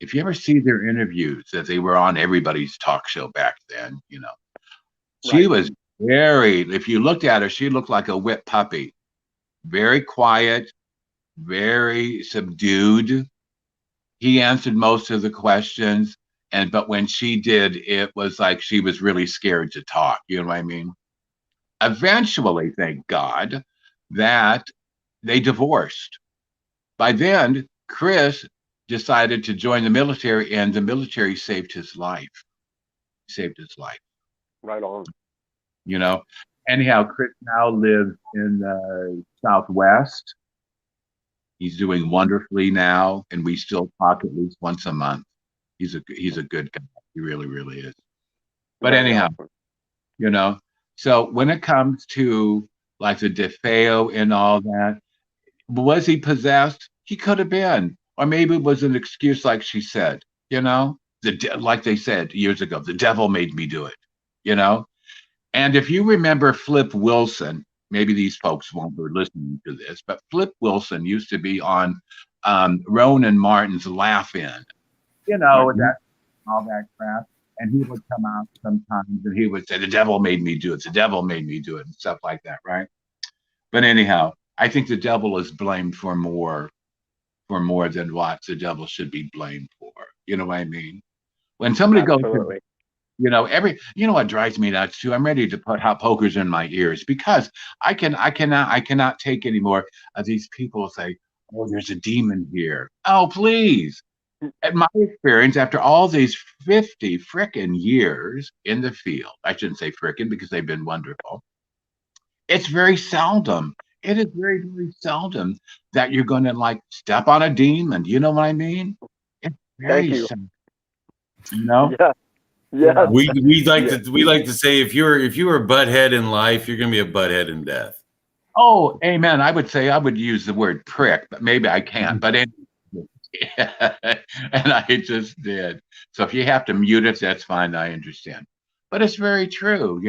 if you ever see their interviews that they were on everybody's talk show back then, she was if you looked at her, she looked like a whipped puppy. Very quiet, very subdued. He answered most of the questions. But when she did, it was like she was really scared to talk. You know what I mean? Eventually, thank God, that they divorced. By then, Chris decided to join the military, and the military saved his life. Right on. Anyhow, Chris now lives in the Southwest. He's doing wonderfully now, and we still talk at least once a month. He's a good guy. He really, really is. But anyhow, so when it comes to like the DeFeo and all that, was he possessed? He could have been. Or maybe it was an excuse like she said, like they said years ago, the devil made me do it, And if you remember Flip Wilson, maybe these folks won't be listening to this, but Flip Wilson used to be on Ronan Martin's Laugh In. That all that crap, and he would come out sometimes and he would say, the devil made me do it, and stuff like that, right? But anyhow, I think the devil is blamed for more than what the devil should be blamed for. You know what I mean? When somebody goes to, what drives me nuts too, I'm ready to put hot pokers in my ears, because I cannot take anymore of these people say, oh, there's a demon here. Oh, please. At my experience, after all these 50 frickin' years in the field, I shouldn't say frickin' because they've been wonderful. It's very seldom. It is very, very seldom that you're going to like step on a demon. You know what I mean? It's very seldom. Yeah. We like to say if you were a butthead in life, you're going to be a butthead in death. Oh, amen. I would use the word prick, but maybe I can't. But and I just did. So if you have to mute it, that's fine. I understand. But it's very true,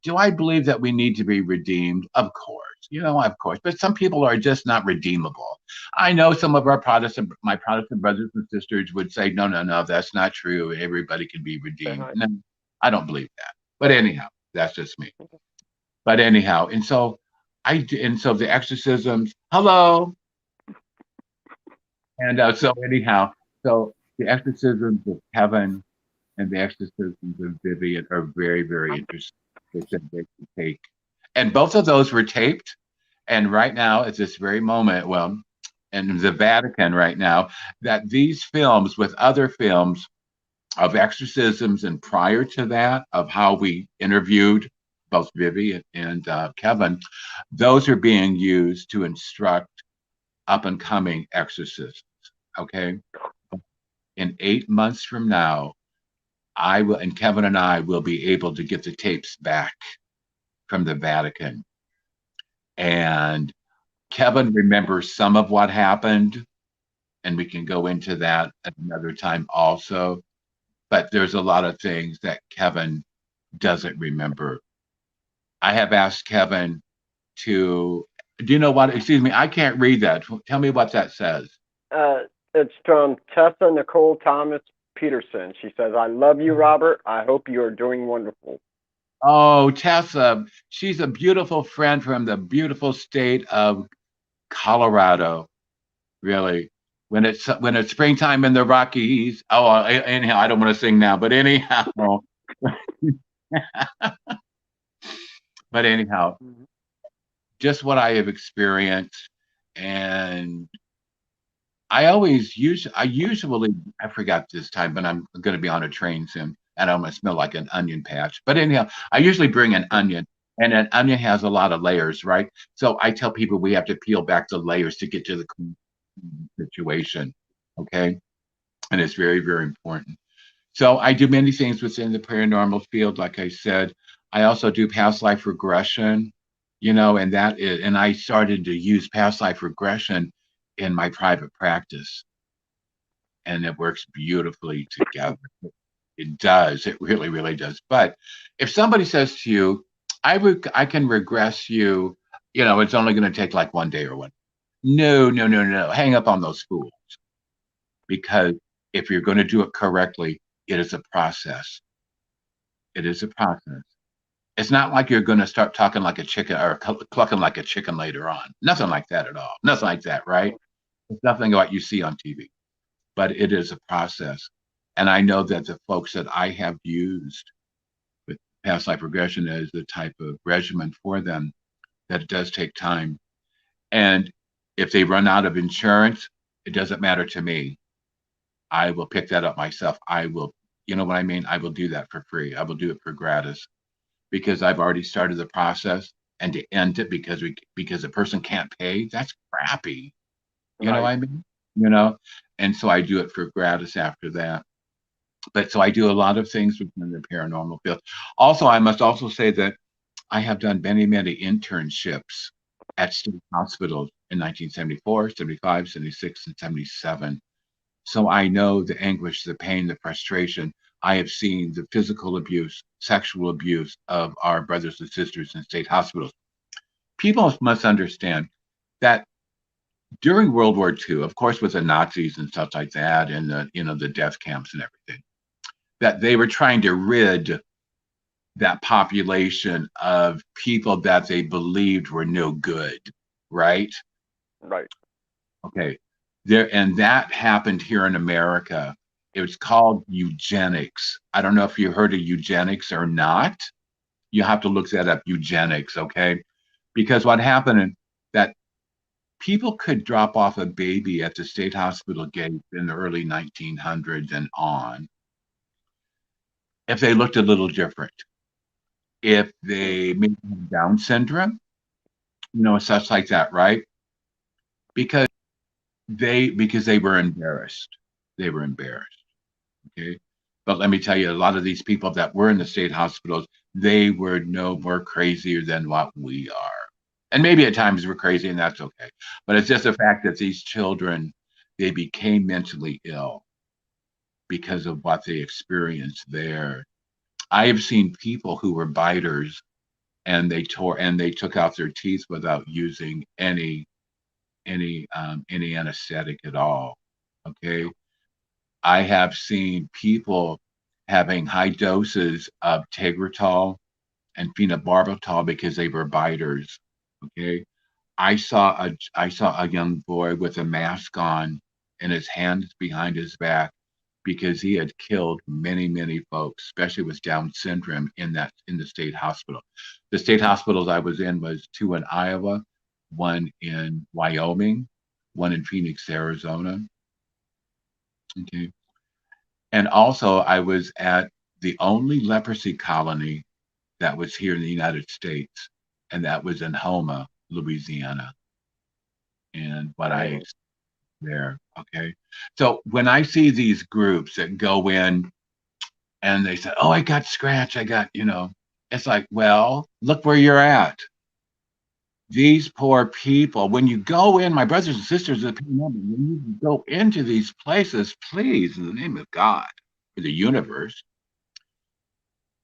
Do I believe that we need to be redeemed? Of course. You know, of course, but some people are just not redeemable. I know some of my Protestant brothers and sisters would say, no, no, no, that's not true. Everybody can be redeemed. No, I don't believe that. But anyhow, that's just me. But anyhow, and so the exorcisms, hello. And so anyhow, so the exorcisms of Kevin and the exorcisms of Vivian are very, very interesting. They said they could take, and both of those were taped. And right now, at this very moment, well, in the Vatican right now, that these films with other films of exorcisms and prior to that, of how we interviewed both Vivi and Kevin, those are being used to instruct up and coming exorcists. Okay. In 8 months from now, I will, and Kevin and I will be able to get the tapes back from the Vatican. And Kevin remembers some of what happened, and we can go into that at another time also. But there's a lot of things that Kevin doesn't remember. I have asked Kevin to, do you know what? Excuse me, I can't read that. Tell me what that says. It's from Tessa Nicole Thomas Peterson. She says, I love you, Robert. I hope you are doing wonderful. Oh, Tessa, she's a beautiful friend from the beautiful state of Colorado. Really, when it's springtime in the Rockies. Oh, anyhow, I don't want to sing now, but anyhow, but anyhow, just what I have experienced, and I usually, I forgot this time, but I'm going to be on a train soon, and I'm going to smell like an onion patch. But anyhow, I usually bring an onion, and an onion has a lot of layers, right? So I tell people we have to peel back the layers to get to the situation, okay? And it's very, very important. So I do many things within the paranormal field, like I said. I also do past life regression, and I started to use past life regression in my private practice, and it works beautifully together. It does. It really, really does. But if somebody says to you, I can regress you, it's only going to take like one day or one. No, no, no, no. Hang up on those fools. Because if you're going to do it correctly, it is a process. It is a process. It's not like you're going to start talking like a chicken or clucking like a chicken later on. Nothing like that at all. Nothing like that, right? It's nothing like you see on TV, but it is a process. And I know that the folks that I have used with past life regression as the type of regimen for them, that it does take time. And if they run out of insurance, it doesn't matter to me. I will pick that up myself. I will, you know what I mean? I will do that for free. I will do it for gratis because I've already started the process. And to end it because the person can't pay, that's crappy. You know what I mean? And so I do it for gratis after that. But so I do a lot of things within the paranormal field. Also, I must also say that I have done many, many internships at state hospitals in 1974, 75, 76, and 77. So I know the anguish, the pain, the frustration. I have seen the physical abuse, sexual abuse of our brothers and sisters in state hospitals. People must understand that during World War II, of course, with the Nazis and stuff like that, and the death camps and everything, that they were trying to rid that population of people that they believed were no good, right? Right. Okay. And that happened here in America. It was called eugenics. I don't know if you heard of eugenics or not. You have to look that up, eugenics, okay? Because what happened that people could drop off a baby at the state hospital gate in the early 1900s and on if they looked a little different. If they maybe had Down syndrome, such like that, right? Because they were embarrassed. They were embarrassed. Okay. But let me tell you, a lot of these people that were in the state hospitals, they were no more crazier than what we are. And maybe at times we're crazy, and that's okay. But it's just the fact that these children, they became mentally ill because of what they experienced there. I have seen people who were biters and they took out their teeth without using any anesthetic at all. Okay, I have seen people having high doses of Tegretol and phenobarbital because they were biters. Okay, I saw a young boy with a mask on and his hands behind his back because he had killed many folks, especially with Down syndrome in the state hospital. The state hospitals I was in was two in Iowa, one in Wyoming, one in Phoenix, Arizona. Okay. And also I was at the only leprosy colony that was here in the United States, and that was in Homa, Louisiana. And what I Dang. there, okay. So when I see these groups that go in and they say, "Oh, I got scratch, I got," it's like, well, look where you're at. These poor people. When you go in, my brothers and sisters, when you go into these places, please, in the name of God or the universe,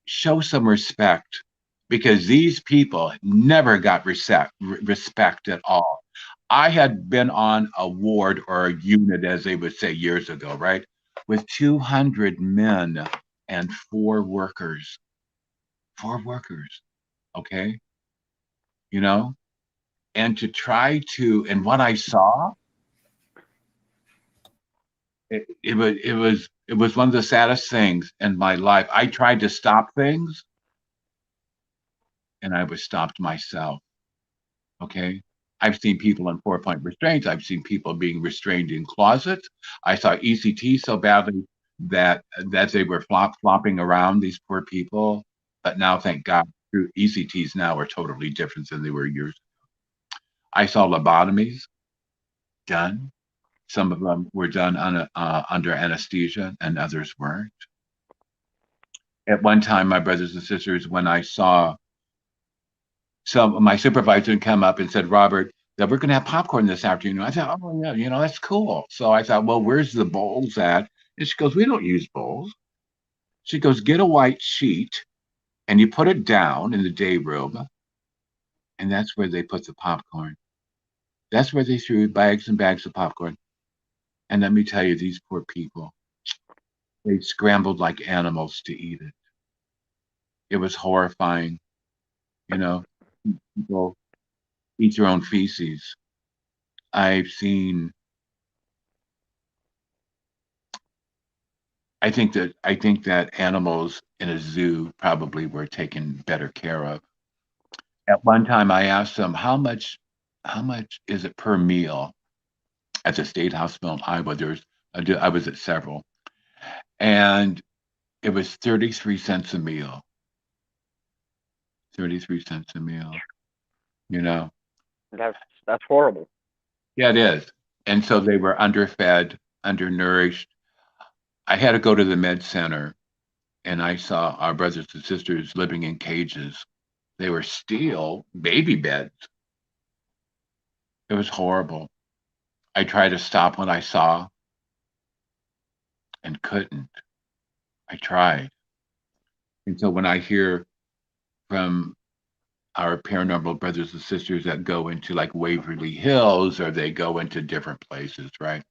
show some respect because these people never got respect at all. I had been on a ward or a unit, as they would say years ago, right, with 200 men and four workers, okay, you know, and to try to, and what I saw, it was one of the saddest things in my life. I tried to stop things, and I was stopped myself. Okay. I've seen people in 4-point restraints. I've seen people being restrained in closets. I saw ECT so badly that they were flopping around, these poor people. But now, thank God, through ECTs now are totally different than they were years. I saw lobotomies done. Some of them were done under anesthesia, and others weren't. At one time, my brothers and sisters, when I saw my supervisor come up and said, "Robert, that we're going to have popcorn this afternoon." I thought, "Oh yeah, that's cool." So I thought, "Well, where's the bowls at?" And she goes, "We don't use bowls." She goes, "Get a white sheet and you put it down in the day room, and that's where they put the popcorn. That's where they threw bags and bags of popcorn." And let me tell you, these poor people, they scrambled like animals to eat it. It was horrifying. You know, people eat their own feces. I've seen I think that animals in a zoo probably were taken better care of. At one time, I asked them how much is it per meal at the state hospital in Iowa. I was at several, and it was 33 cents a meal. 33 cents a meal. You know, That's that's horrible. yeah, it is. And so they were underfed, undernourished. I had to go to the med center, and I saw our brothers and sisters living in cages. They were steel baby beds. It was horrible. I tried to stop what I saw and couldn't. I tried. And so when I hear from our paranormal brothers and sisters that go into like Waverly Hills or they go into different places, right?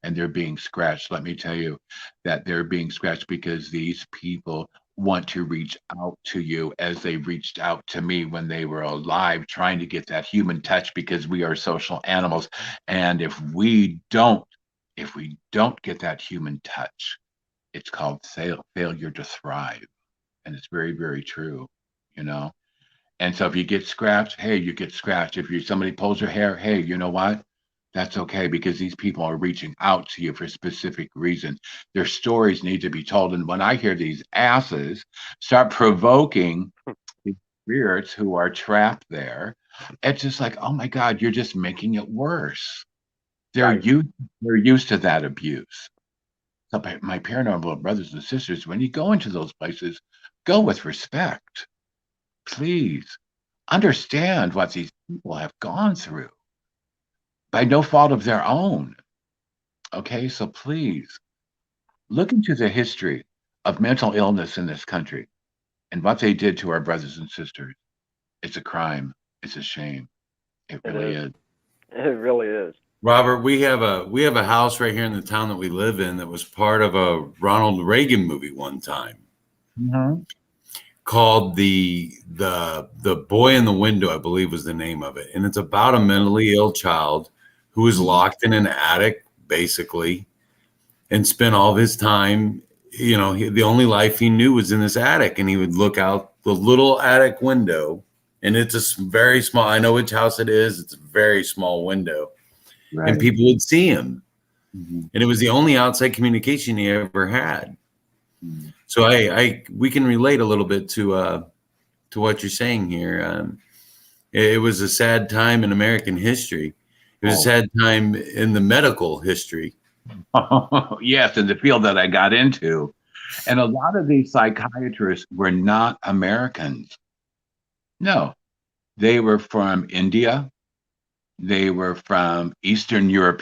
And they're being scratched, let me tell you that they're being scratched because these people want to reach out to you as they reached out to me when they were alive, trying to get that human touch because we are social animals. And if we don't get that human touch, it's called failure to thrive. And it's very, very true, you know. And so if you get scratched, hey, you get scratched. If somebody pulls your hair, hey, you know what? That's okay because these people are reaching out to you for a specific reason. Their stories need to be told. And when I hear these asses start provoking these spirits who are trapped there, it's just like, oh my God, you're just making it worse. They're Right. used, they're used to that abuse. So my paranormal brothers and sisters, when you go into those places, go with respect. Please understand what these people have gone through by no fault of their own. Okay, so please look into the history of mental illness in this country and what they did to our brothers and sisters. It's a crime. It's a shame. It It really is. is. It really is. Robert, we have a house right here in the town that we live in that was part of a Ronald Reagan movie one time Mhm. called the Boy in the Window, I believe was the name of it. And it's about a mentally ill child who was Mhm. locked in an attic basically and spent all of his time, the only life he knew was in this attic, and he would look out the little attic window, and it's very small. I know which house it is. It's a very small window, and Right. people would see him, Mhm. and it was the only outside communication he ever had. Mhm. So we can relate a little bit to what you're saying here. It was a sad time in American history. It was a Oh, sad time in the medical history. yes, in the field that I got into. And a lot of these psychiatrists were not Americans. No, they were from India. They were from Eastern Europe.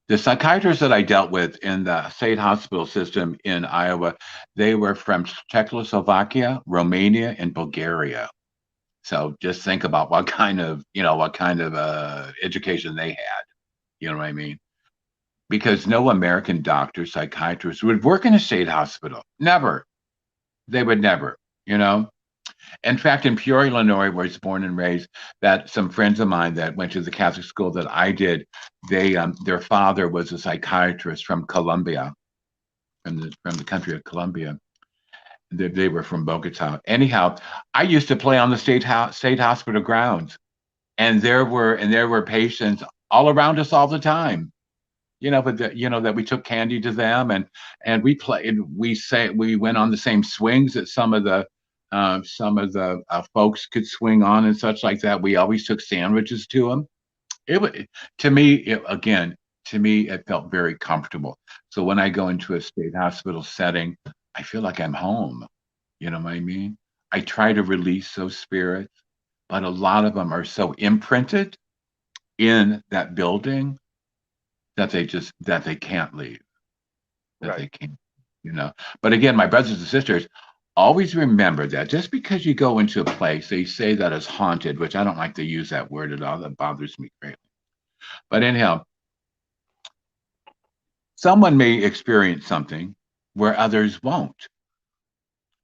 The psychiatrists that I dealt with in the state hospital system in Iowa, they were from Czechoslovakia, Romania, and Bulgaria. So just think about what kind of education they had. You know what I mean? Because no American doctor, psychiatrist would work in a state hospital. Never. They would never, you know? In fact, in Peoria, Illinois, where I was born and raised, that some friends of mine that went to the Catholic school that I did, their father was a psychiatrist from Colombia, from the country of Colombia. They were from Bogota. Anyhow, I used to play on the state hospital grounds, and there were patients all around us all the time. But that we took candy to them, and we played. We went on the same swings that some of the folks could swing on and such like that. We always took sandwiches to them. It was to me again. To me, it felt very comfortable. So when I go into a state hospital setting, I feel like I'm home. You know what I mean? I try to release those spirits, but a lot of them are so imprinted in that building that they can't leave, that Right. they can't, you know. But again, my brothers and sisters, always remember that just because you go into a place, they say that it's haunted, which I don't like to use that word at all. That bothers me greatly. But anyhow, someone may experience something where others won't.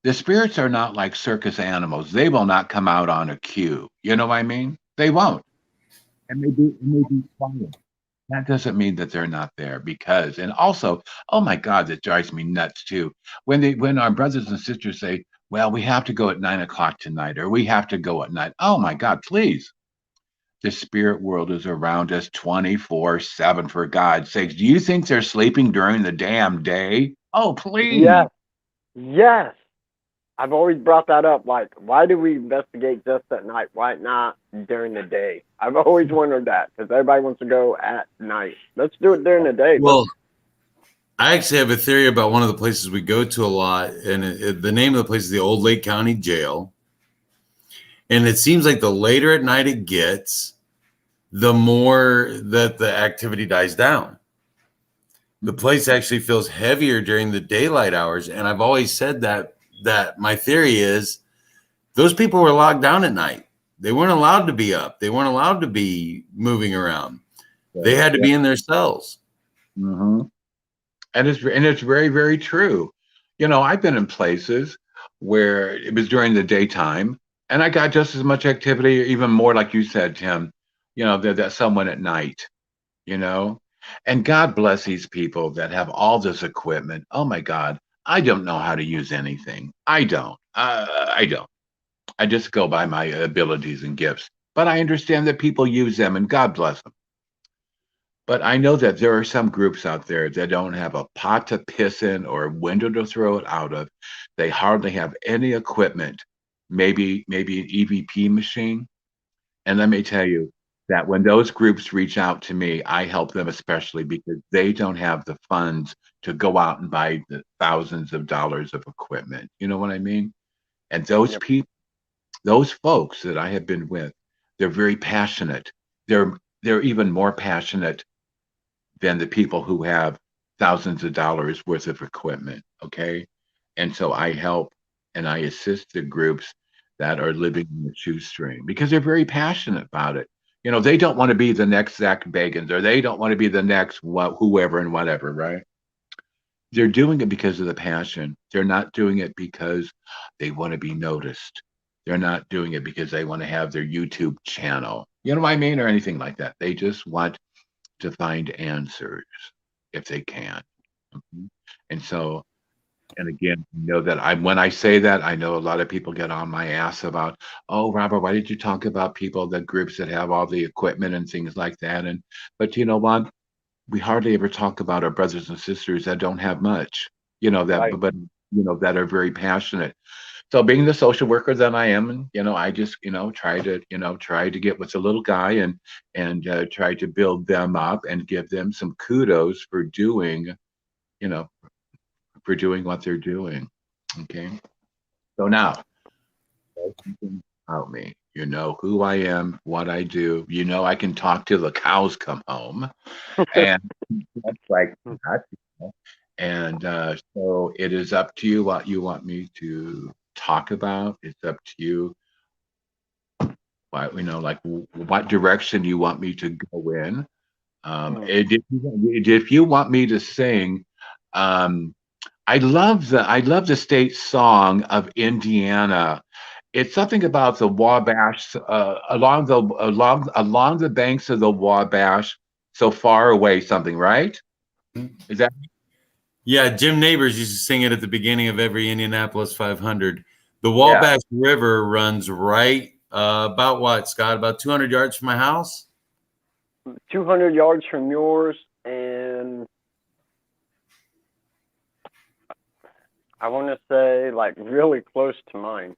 The spirits are not like circus animals. They will not come out on a cue. You know what I mean? They won't. And they be quiet. That doesn't mean that they're not there because, and also, oh my God, that drives me nuts too. When our brothers and sisters say, well, we have to go at 9 o'clock tonight, or we have to go at night. Oh my God, please. The spirit world is around us 24/7, for God's sakes. Do you think they're sleeping during the damn day? Oh, please. Yes. Yes. I've always brought that up. Like, why do we investigate just at night? Why not during the day? I've always wondered that because everybody wants to go at night. Let's do it during the day. Well, I actually have a theory about one of the places we go to a lot, and the name of the place is the Old Lake County Jail. And it seems like the later at night it gets, the more that the activity dies down. The place actually feels heavier during the daylight hours, and I've always said that my theory is those people were locked down at night. They weren't allowed to be up. They weren't allowed to be moving around. They had to Yeah. be in their cells. hmm And it's very, very true. I've been in places where it was during the daytime and I got just as much activity, even more like you said, Tim, that someone at night, you know. And God bless these people that have all this equipment. Oh my God. I don't know how to use anything. I don't. I don't. I just go by my abilities and gifts. But I understand that people use them and God bless them. But I know that there are some groups out there that don't have a pot to piss in or a window to throw it out of. They hardly have any equipment, maybe an EVP machine. And let me tell you that when those groups reach out to me, I help them especially because they don't have the funds to go out and buy the thousands of dollars of equipment. You know what I mean? And those Yep. people, those folks that I have been with, they're very passionate. They're even more passionate than the people who have thousands of dollars worth of equipment. Okay. And so I help and I assist the groups that are living in the shoestring because they're very passionate about it. You know, they don't want to be the next Zach Bagans, or they don't want to be the next whoever and whatever, right? They're doing it because of the passion. They're not doing it because they want to be noticed. They're not doing it because they want to have their YouTube channel. You know what I mean? Or anything like that. They just want to find answers if they can. Mhm. And so, and again, know that when I say that, I know a lot of people get on my ass about, oh, Robert, why did you talk about people, the groups that have all the equipment and things like that? And but you know what? We hardly ever talk about our brothers and sisters that don't have much, you know, that Right. but you know, that are very passionate. So being the social worker that I am, and you know, I just, you know, try to get with the little guy and try to build them up and give them some kudos for doing, you know, for doing what they're doing. Okay. So now, something about me. You know who I am, what I do. You know I can talk till the cows come home, and that's like that. You know? And so it is up to you what you want me to talk about. It's up to you what, you know, like what direction you want me to go in. Mm. If you want me to sing, um, I love the state song of Indiana. It's something about the Wabash, along the banks of the Wabash, so far away. Something, right? Is that Yeah, Jim Neighbors used to sing it at the beginning of every Indianapolis 500. The yeah? Wabash River runs right about what, Scott? About 200 yards from my house? 200 yards from yours, and I want to say like really close to mine.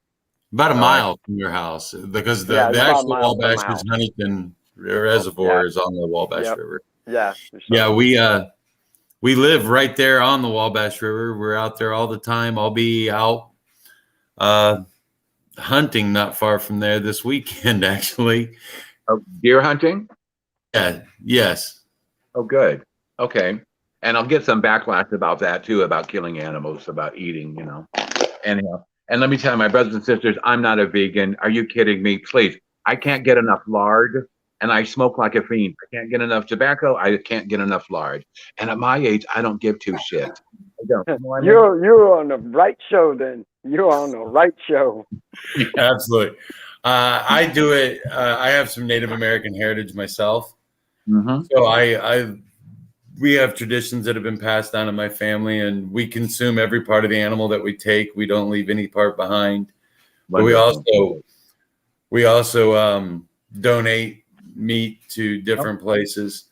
About a Oh, mile from your house because Yeah, the it's about a actual mile from Wabash my is house. Huntington Yeah. Reservoir is on the Wabash Yep. River. Yeah. Yeah, So we live right there on the Wabash River. We're out there all the time. I'll be out uh, hunting not far from there this weekend, actually. oh, deer hunting. Yeah, yes. Oh, good. Okay. And I'll get some backlash about that too, about killing animals, about eating, you know. Anyhow, and let me tell you, my brothers and sisters, I'm not a vegan. Are you kidding me? Please. I can't get enough lard and I smoke like a fiend. I can't get enough tobacco. I can't get enough lard. And at my age, I don't give two shits. I don't. You know what I mean? you're on the right show. Then you're on the right show. Absolutely. I do it. I have some Native American heritage myself. Mm-hmm. So we have traditions that have been passed down in my family, and we consume every part of the animal that we take. We don't leave any part behind. But Wonderful. we also donate meat to different places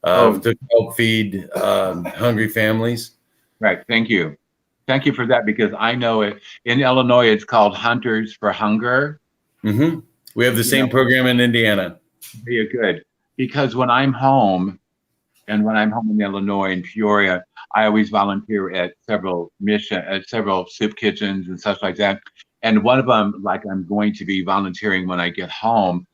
Oh, to help feed hungry families. right. Thank you. Thank you for that because I know it in Illinois, it's called Hunters for Hunger. Mm-hmm. We have the You know, same program in Indiana. very good. Because when I'm home, and when I'm home in Illinois in Peoria, I always volunteer at several soup kitchens and such like that. And one of them, like I'm going to be volunteering when I get home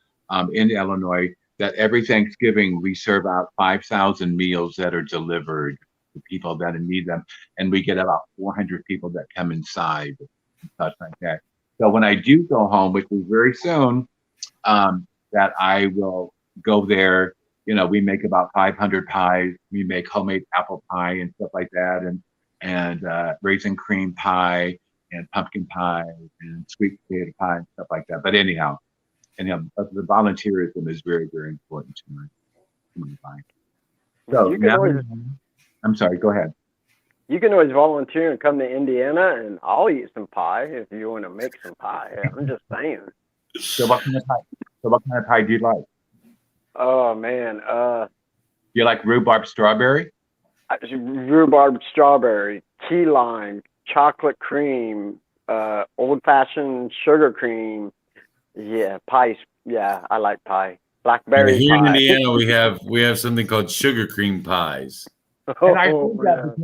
in Illinois, that every Thanksgiving we serve out 5,000 meals that are delivered to people that need them, and we get about 400 people that come inside and such like that. So when I do go home, which is very soon, that I will go there. You know, we make about 500 pies. We make homemade apple pie and stuff like that, and raisin cream pie and pumpkin pie and sweet potato pie and stuff like that. But anyhow, the volunteerism is very, very important to my life. So You can now, always I'm sorry. Go ahead. volunteer and come to Indiana, and I'll eat some pie if you want to make some pie. I'm just saying. So what kind of pie? So what kind of pie do you like? Oh man, Do you like rhubarb strawberry? rhubarb strawberry, key lime, chocolate cream, old fashioned sugar cream. Yeah, pies. Yeah, I like pie. Blackberry Here in pie. Indiana, we have something called sugar cream pies. And I Oh, heard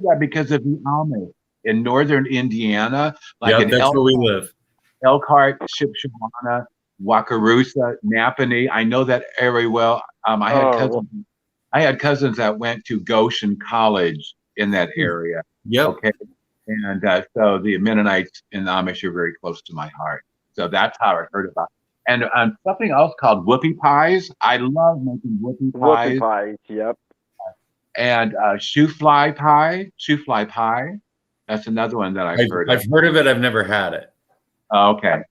that because of the Amish in northern Indiana, like Yep, in that's where we live. Elkhart, Shipshawana, Wakarusa, Napanee. I know that area well. oh, I had cousins that went to Goshen College in that area. Yep. Okay, and so the Mennonites and the Amish are very close to my heart. So that's how I heard about it. And something else called whoopie pies. I love making whoopie Whoopie pies pies. Yep. and shoe fly pie. That's another one that I've heard of. I've heard of it. I've never had it. Okay.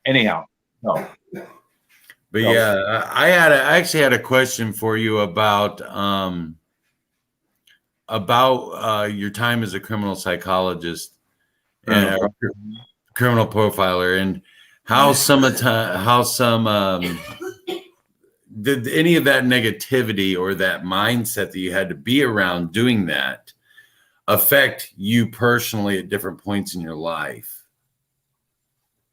Anyhow, so But So- yeah, I actually had a question for you about your time as a criminal psychologist and criminal profiler, and how some did any of that negativity or that mindset that you had to be around doing that affect you personally at different points in your life?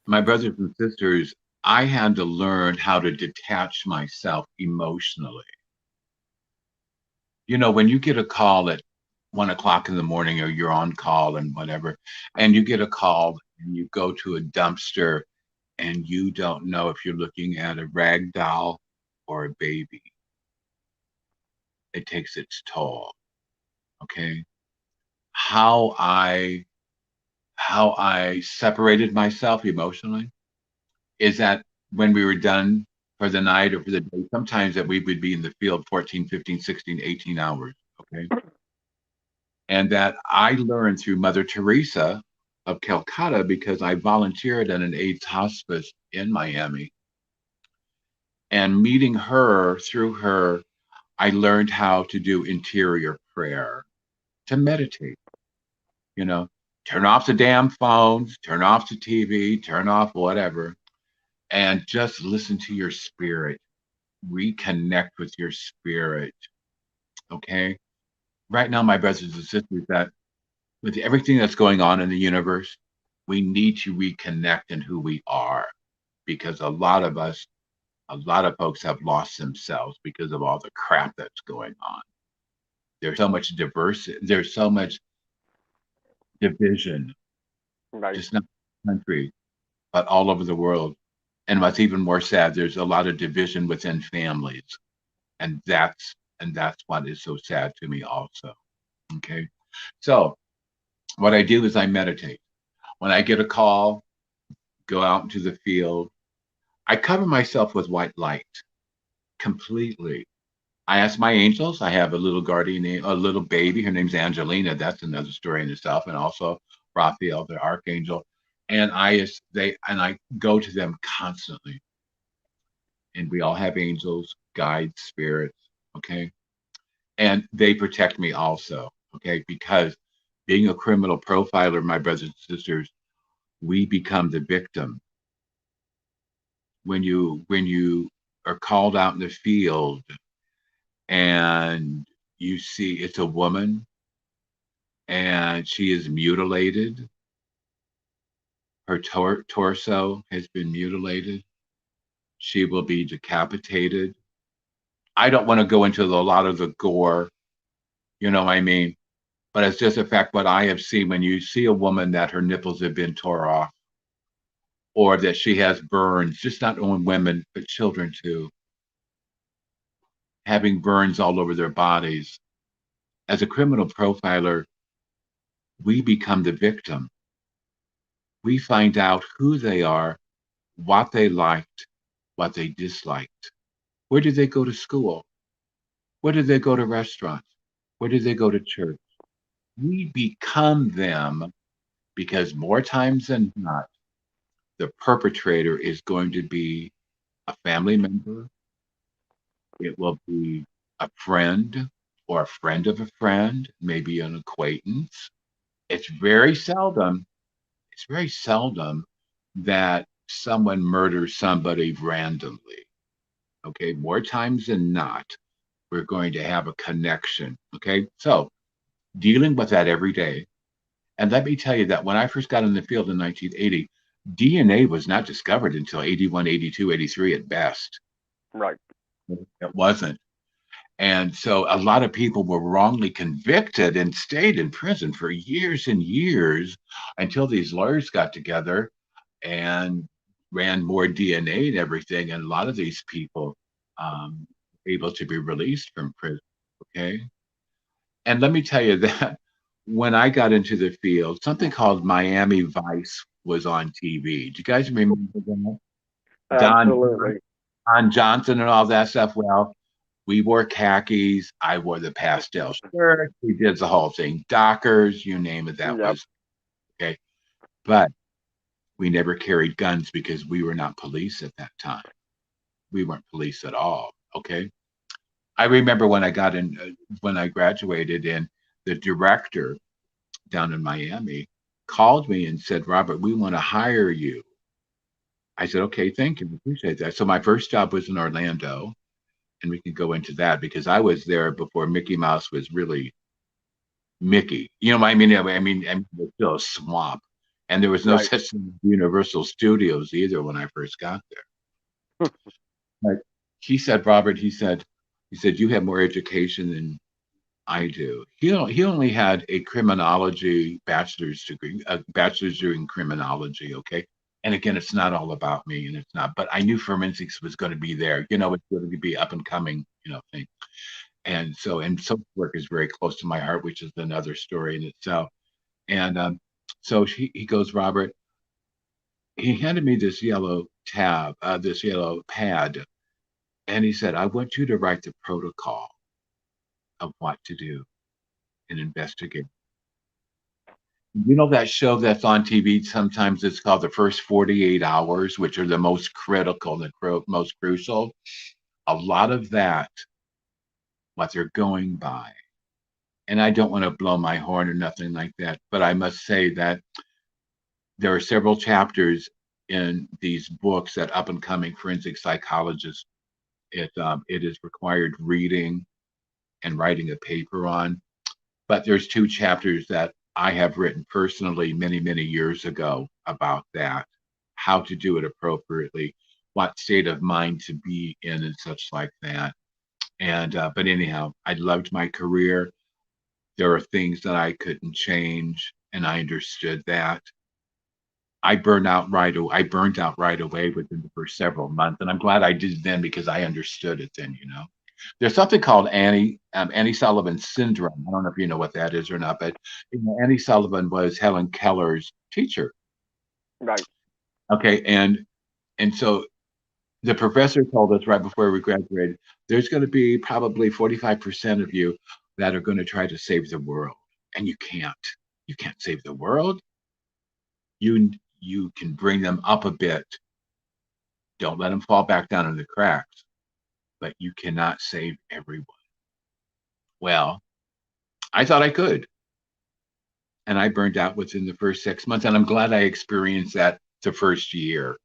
my brothers and sisters, I had to learn how to detach myself emotionally. You know, when you get a call at 1 o'clock in the morning or you're on call and whatever, and you get a call and you go to a dumpster and you don't know if you're looking at a rag doll or a baby, it takes its toll. Okay. How I separated myself emotionally is that when we were done for the night or for the day, sometimes that we would be in the field 14, 15, 16, 18 hours. Okay. And that I learned through Mother Teresa of Calcutta because I volunteered at an AIDS hospice in Miami. And meeting her, through her, I learned how to do interior prayer, to meditate, you know, turn off the damn phones, turn off the TV, turn off whatever, and just listen to your spirit, reconnect with your spirit. Okay. Right now, my brothers and sisters, that with everything that's going on in the universe, we need to reconnect in who we are because a lot of folks have lost themselves because of all the crap that's going on. There's so much diversity, there's so much division, Right. just not in the country, but all over the world. And what's even more sad, there's a lot of division within families. And that's what is so sad to me also. Okay. So what I do is I meditate. When I get a call, go out into the field, I cover myself with white light completely. I ask my angels. I have a little guardian, a little baby. Her name's Angelina. That's another story in itself. And also Raphael, the archangel. And I go to them constantly. And we all have angels, guides, spirits. Okay. And they protect me also. Okay. Because being a criminal profiler, my brothers and sisters, we become the victim. When you are called out in the field and you see it's a woman and she is mutilated, her torso has been mutilated, she will be decapitated. I don't want to go into a lot of the gore, you know what I mean? But it's just a fact what I have seen when you see a woman that her nipples have been tore off or that she has burns, just not only women, but children too, having burns all over their bodies. As a criminal profiler, we become the victim. We find out who they are, what they liked, what they disliked. Where did they go to school? Where did they go to restaurants? Where did they go to church? We become them because more times than not, the perpetrator is going to be a family member. It will be a friend or a friend of a friend, maybe an acquaintance. It's very seldom, it's very seldom that someone murders somebody randomly. Okay. More times than not, we're going to have a connection. Okay. So dealing with that every day. And let me tell you that when I first got in the field in 1980, DNA was not discovered until 81, 82, 83 at best. Right. It wasn't. And so a lot of people were wrongly convicted and stayed in prison for years and years until these lawyers got together and ran more DNA and everything. And a lot of these people able to be released from prison. Okay. And let me tell you that when I got into the field, something called Miami Vice was on TV. Do you guys remember that? Don Absolutely. Don Johnson and all that stuff. Well, we wore khakis. I wore the pastel shirt. We did the whole thing. Dockers, you name it, that Yep. was okay. But we never carried guns because we were not police at that time. We weren't police at all. Okay. I remember when I got in, when I graduated, and the director down in Miami called me and said, Robert, we want to hire you. I said, okay, thank you. Appreciate that. So my first job was in Orlando, and we can go into that because I was there before Mickey Mouse was really Mickey. You know what I mean? I mean, it was still a swamp. And there was no Right. such thing as Universal Studios either when I first got there. But Robert, he said, you have more education than I do. He only had a criminology bachelor's degree, a bachelor's degree in criminology. Okay. And again, it's not all about me, and it's not. But I knew forensics was going to be there. It's going to be up and coming, thing. And social work is very close to my heart, which is another story in itself. And so he goes, Robert. He handed me this yellow this yellow pad, and he said, I want you to write the protocol of what to do and investigate. You know that show that's on TV, sometimes it's called the first 48 hours, which are the most critical, most crucial. A lot of that, what they're going by. And I don't want to blow my horn or nothing like that, but I must say that there are several chapters in these books that up and coming forensic psychologists, it is required reading and writing a paper on. But there's two chapters that I have written personally many, many years ago about that, how to do it appropriately, what state of mind to be in, and such like that. And but anyhow, I loved my career. There are things that I couldn't change, and I understood that. I burned out right away within the first several months, and I'm glad I did then because I understood it then. There's something called Annie Sullivan syndrome. I don't know if you know what that is or not, but Annie Sullivan was Helen Keller's teacher. Right. Okay, and so the professor told us right before we graduated, there's going to be probably 45% of you that are going to try to save the world, and you can't. You can't save the world. You can bring them up a bit. Don't let them fall back down in the cracks, but you cannot save everyone. Well, I thought I could. And I burned out within the first 6 months. And I'm glad I experienced that the first year.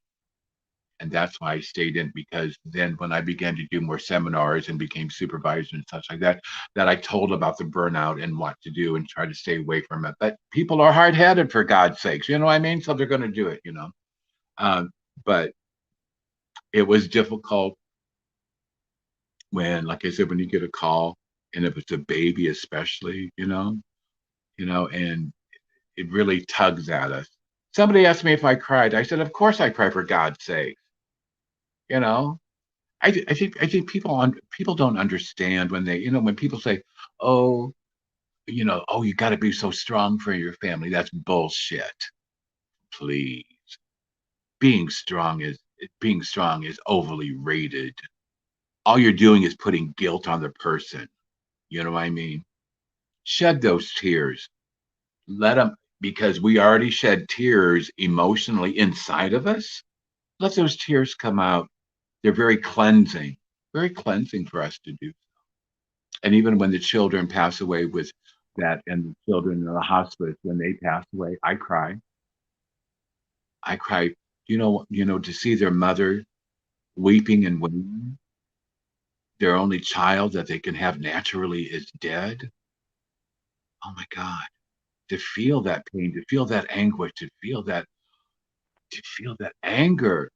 And that's why I stayed in, because then when I began to do more seminars and became supervisor and such like that, that I told about the burnout and what to do and try to stay away from it. But people are hard headed, for God's sakes. You know what I mean? So they're going to do it, But it was difficult when, like I said, when you get a call, and if it's a baby, especially, and it really tugs at us. Somebody asked me if I cried. I said, of course I cry, for God's sake. You know, I think people don't understand when when people say, oh, oh, you got to be so strong for your family. That's bullshit. Please, being strong is overly rated. All you're doing is putting guilt on the person. You know what I mean? Shed those tears. Let them, because we already shed tears emotionally inside of us. Let those tears come out. They're very cleansing for us to do. And even when the children pass away with that, and the children in the hospice, when they pass away, I cry. I cry. To see their mother weeping and wailing, their only child that they can have naturally is dead. Oh my God. To feel that pain, to feel that anguish, to feel that anger.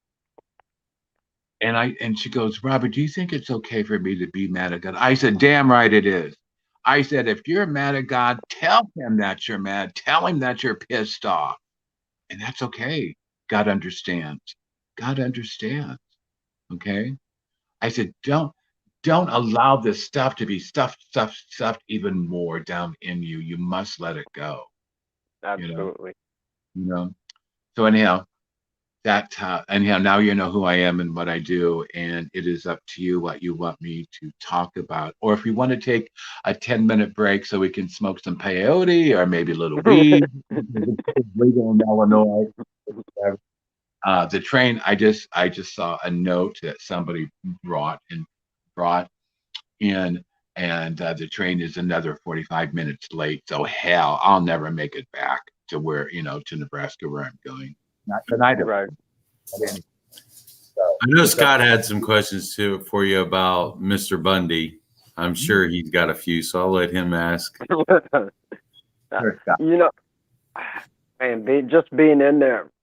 And she goes, Robert, do you think it's okay for me to be mad at God? I said, damn right it is. I said, if you're mad at God, tell him that you're mad. Tell him that you're pissed off. And that's okay. God understands. God understands. Okay. I said, don't. don't allow this stuff to be stuffed even more down in you. You must let it go. You know, Absolutely. you know. So anyhow, anyhow, now you know who I am and what I do, and it is up to you what you want me to talk about, or if you want to take a 10-minute break so we can smoke some peyote or maybe a little weed. Legal in Illinois. The train. I just saw a note that somebody brought in, and the train is another 45 minutes late. So hell, I'll never make it back to where to Nebraska where I'm going. Not tonight, of Right. but anyway. So I know it's up. Scott had some questions too for you about Mr. Bundy. I'm sure he's got a few, so I'll let him ask. Sure, Scott. You know, man, just being in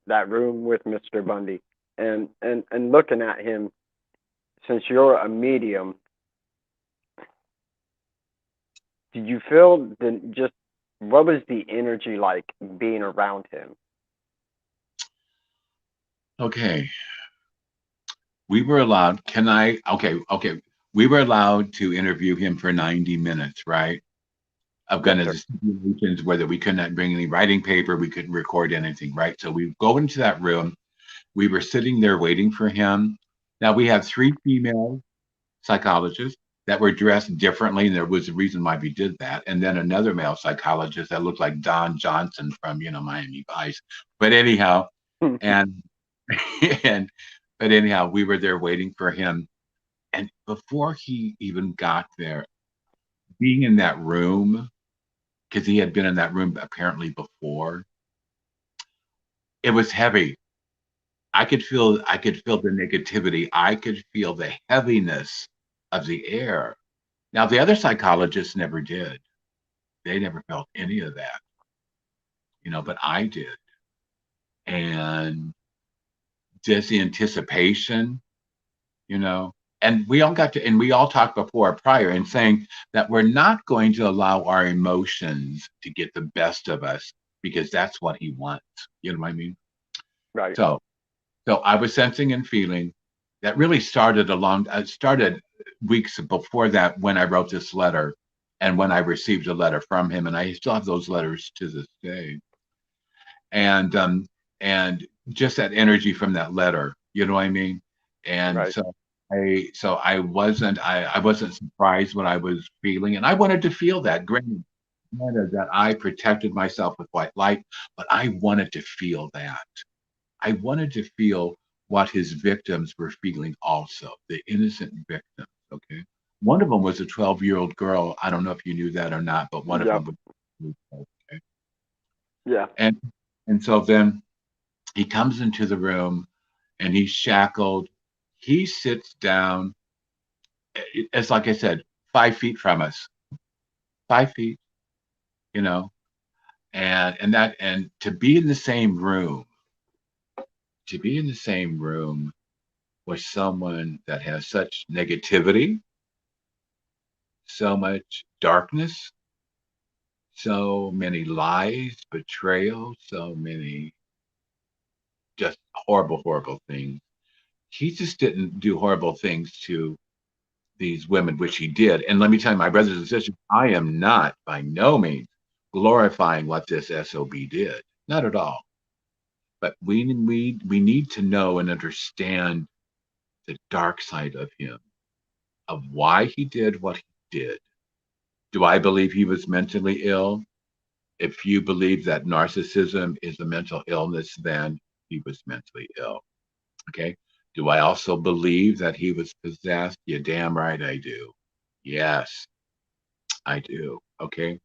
that room with Mr. Bundy and looking at him, since you're a medium, did you feel just what was the energy like being around him? Okay, we were allowed. Can I? Okay, okay. We were allowed to interview him for 90 minutes, right? I've Yes, got sir. the stipulations whether we could not bring any writing paper, we couldn't record anything, right? So we go into that room. We were sitting there waiting for him. Now we have three female psychologists that were dressed differently, and there was a reason why we did that. And then another male psychologist that looked like Don Johnson from Miami Vice. But anyhow, and and but anyhow, we were there waiting for him. And before he even got there, being in that room, because he had been in that room apparently before, it was heavy. I could feel the negativity. I could feel the heaviness of the air. Now the other psychologists never did. They never felt any of that, but I did. And just the anticipation, you know, and we all talked before prior and saying that we're not going to allow our emotions to get the best of us because that's what he wants. You know what I mean? Right. So So I was sensing and feeling that really started weeks before that when I wrote this letter and when I received a letter from him, and I still have those letters to this day. And just that energy from that letter, you know what I mean? And Right. so I wasn't surprised what I was feeling, and I wanted to feel that. Granted that I protected myself with white light, but I wanted to feel that. I wanted to feel what his victims were feeling also, the innocent victims. Okay. One of them was a 12-year-old girl. I don't know if you knew that or not, but one of Yep. them was okay. Yeah. And and so then he comes into the room and he's shackled. He sits down. It's like I said, 5 feet from us, 5 feet, you know, and to be in the same room, to be in the same room with someone that has such negativity, so much darkness, so many lies, betrayal, so many just horrible, horrible things. He just didn't do horrible things to these women, which he did. And let me tell you, my brothers and sisters, I am not by no means glorifying what this SOB did. Not at all. But we need to know and understand the dark side of him, of why he did what he did. Do I believe he was mentally ill? If you believe that narcissism is a mental illness, then he was mentally ill. Okay. Do I also believe that he was possessed? You damn right I do. Yes, I do. Okay.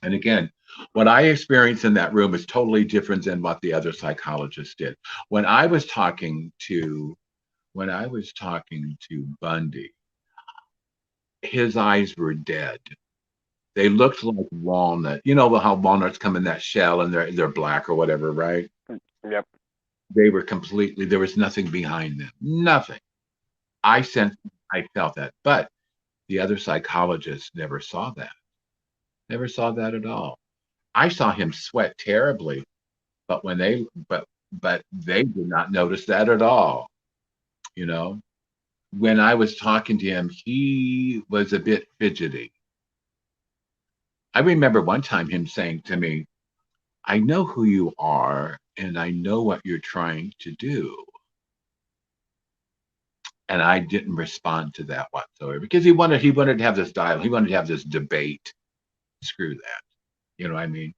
And again, what I experienced in that room is totally different than what the other psychologists did. When I was talking to when I was talking to Bundy, his eyes were dead. They looked like walnut. You know how walnuts come in that shell and they're black or whatever, right? Yep. They were completely, there was nothing behind them. Nothing. I felt that. But the other psychologists never saw that. Never saw that at all. I saw him sweat terribly, but when they but they did not notice that at all, you know? when I was talking to him, he was a bit fidgety. I remember one time him saying to me, I know who you are and I know what you're trying to do. And I didn't respond to that whatsoever because he wanted to have this dialogue. He wanted to have this debate. Screw that. You know what I mean?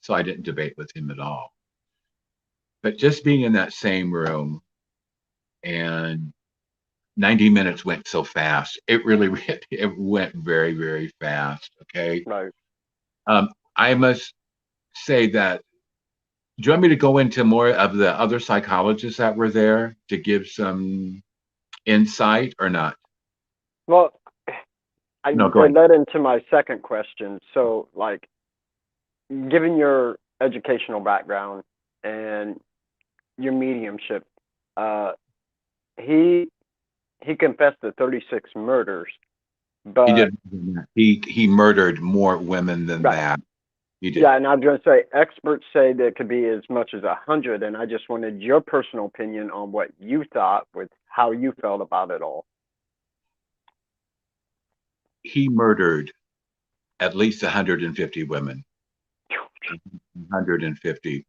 So I didn't debate with him at all. But just being in that same room and 90 minutes went so fast. It really it went very, very fast. Okay. Right. I must say that. Do you want me to go into more of the other psychologists that were there to give some insight or not? Well, No, go it ahead. led into my second question. So, like, given your educational background and your mediumship, uh, he he confessed to 36 murders, He but did more than that. He murdered more women than right. that. He did. Yeah, and I'm going to say experts say that it could be as much as 100, and I just wanted your personal opinion on what you thought with how you felt about it all. He murdered at least 150 women. 150.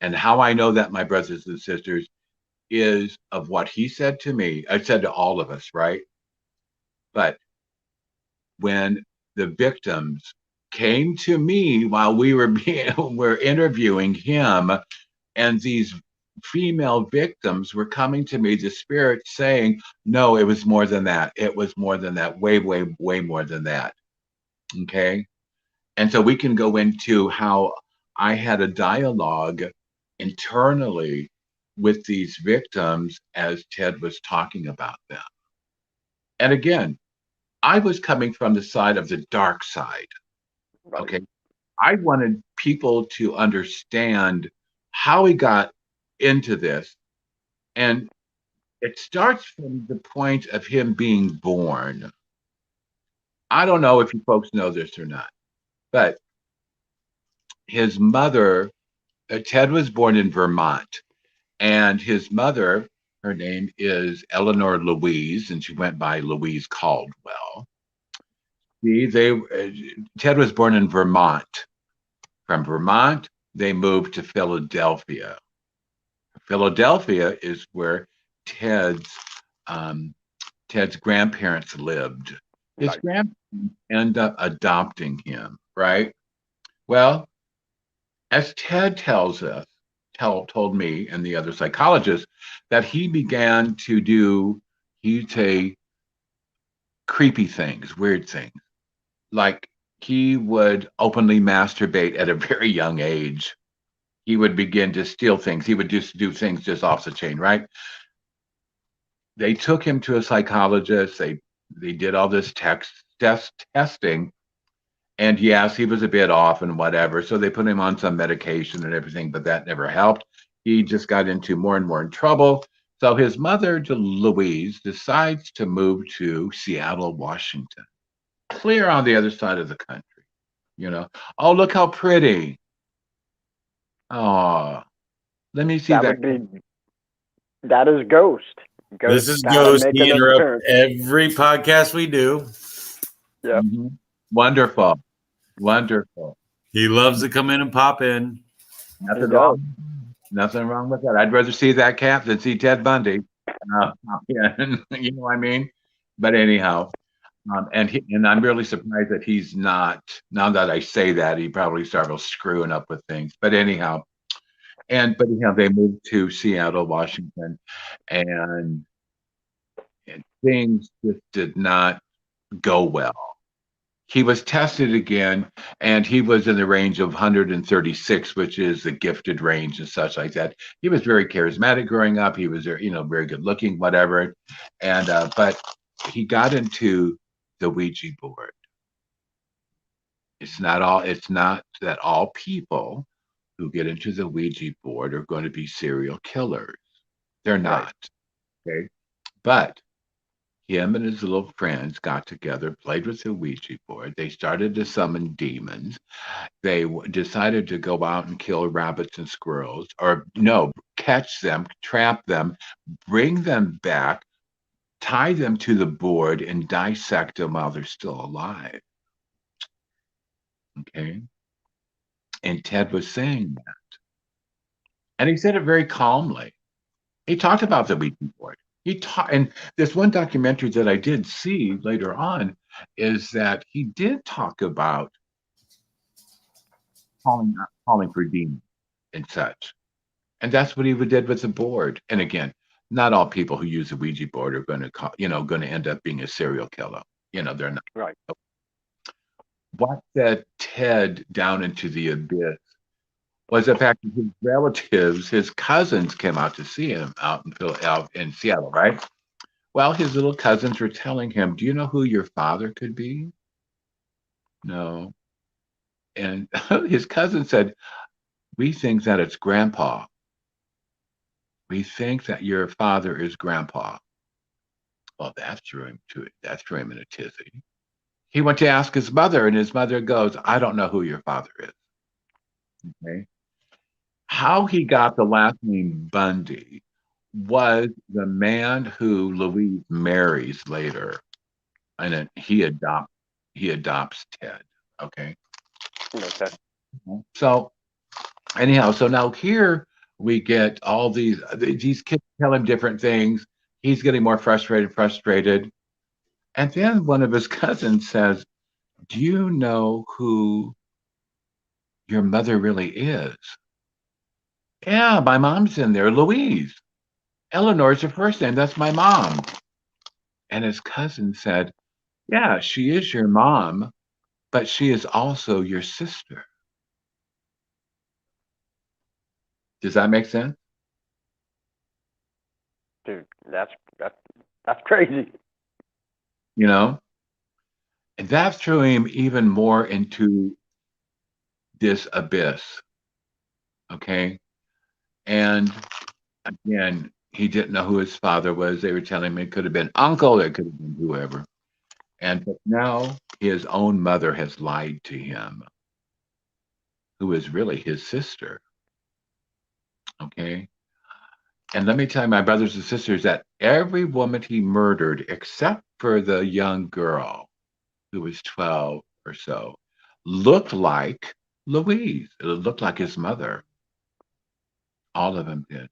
And how I know that, my brothers and sisters, is of what he said to me. I said to all of us, right? But when the victims came to me while we were were interviewing him, and these female victims were coming to me, the spirit saying, no, it was more than that. It was more than that. Way, way, way more than that. Okay. And so we can go into how I had a dialogue internally with these victims as Ted was talking about them. And again, I was coming from the side of the dark side. Right, Okay. I wanted people to understand how he got into this. And it starts from the point of him being born. I don't know if you folks know this or not, but his mother, Ted was born in Vermont, and his mother, her name is Eleanor Louise, and she went by Louise Caldwell. Ted was born in Vermont. From Vermont, they moved to Philadelphia. Philadelphia is where Ted's um, Ted's grandparents lived. His right, grandparents end up adopting him, right? Well, as Ted tells us, told me and the other psychologists, that he began to do, he'd say, creepy things, weird things. Like he would openly masturbate at a very young age. He would begin to steal things. He would just do things just off the chain, right? They took him to a psychologist. They did all this testing, and yes, he was a bit off and whatever. So they put him on some medication and everything, but that never helped. He just got into more and more in trouble. So his mother, Louise, decides to move to Seattle, Washington, clear on the other side of the country. You know, oh, look how pretty. Oh, let me see that that. would be that is Ghost. This Ghost is gotta Ghost. make He an interrupts appearance. every podcast we do. Yep. Mhm. Wonderful. Wonderful. He loves to come in and pop in. He Nothing does. wrong. Nothing wrong with that. I'd rather see that cat than see Ted Bundy. Yeah, you know what I mean. But anyhow, and I'm really surprised that he's not. Now that I say that, he probably started screwing up with things. But anyhow, but they moved to Seattle, Washington, and, and things just did not go well. He was tested again, and he was in the range of 136, which is the gifted range and such like that. He was very charismatic growing up. He was very good looking, whatever. And but he got into the Ouija board. It's not that all people who get into the Ouija board are going to be serial killers. They're Right. not. Okay. But him and his little friends got together, played with the Ouija board. They started to summon demons. They decided to go out and kill rabbits and squirrels, or no, catch them, trap them, bring them back, tie them to the board and dissect them while they're still alive. Okay. And Ted was saying that. And he said it very calmly. He talked about the Ouija board. He taught, and this one documentary that I did see later on is that he did talk about calling for demons and such. And that's what he did with the board. And again, not all people who use the Ouija board are going to call, going to end up being a serial killer. They're not. Right. What set Ted down into the abyss was the fact that his relatives, his cousins, came out to see him out in Seattle, right? Well, his little cousins were telling him, "Do you know who your father could be?" No. And his cousin said, "We think that it's Grandpa. We think that your father is Grandpa." Well, that threw him in a tizzy. He went to ask his mother, and his mother goes, "I don't know who your father is." Okay. How he got the last name Bundy was the man who Louise marries later, and then he adopts Ted. Okay. Okay. So anyhow, so now here we get all these kids tell him different things. He's getting more frustrated. And then one of his cousins says, "Do you know who your mother really is?" "Yeah, my mom's in there, Louise. Eleanor's her first name. That's my mom." And his cousin said, "Yeah, she is your mom, but she is also your sister." Does that make sense? Dude, that's crazy. You know? And that threw him even more into this abyss. Okay. And again, he didn't know who his father was. They were telling him it could have been uncle, it could have been whoever. But now his own mother has lied to him, who is really his sister. Okay. And let me tell you, my brothers and sisters, that every woman he murdered, except for the young girl who was 12 or so, looked like Louise. It looked like his mother. All of them did.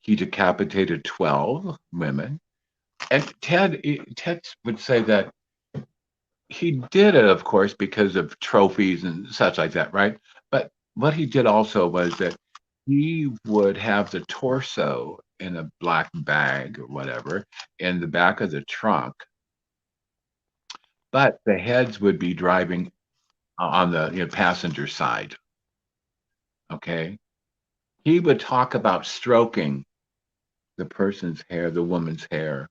He decapitated 12 women. And Ted would say that he did it, of course, because of trophies and such like that, right? But what he did also was that he would have the torso in a black bag or whatever in the back of the trunk, but the heads would be driving on the passenger side. Okay. He would talk about stroking the person's hair, the woman's hair,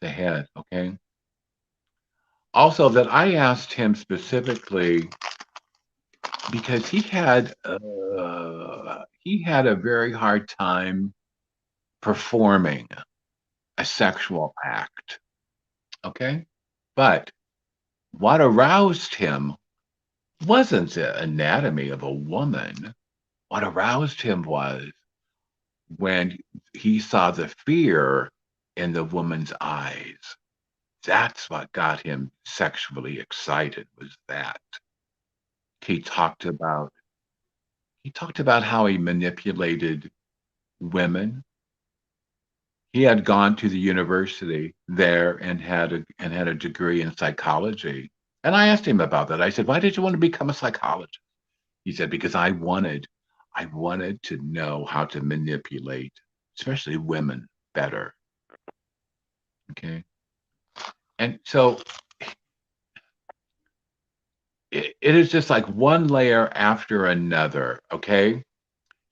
the head. Okay. Also, that I asked him specifically because he had a very hard time performing a sexual act. Okay. But what aroused him wasn't the anatomy of a woman. What aroused him was when he saw the fear in the woman's eyes. That's what got him sexually excited, was that. He talked about how he manipulated women. He had gone to the university there and had a degree in psychology. And I asked him about that. I said, "Why did you want to become a psychologist?" He said, "Because I wanted to know how to manipulate, especially women, better." Okay. And so it is just like one layer after another. Okay.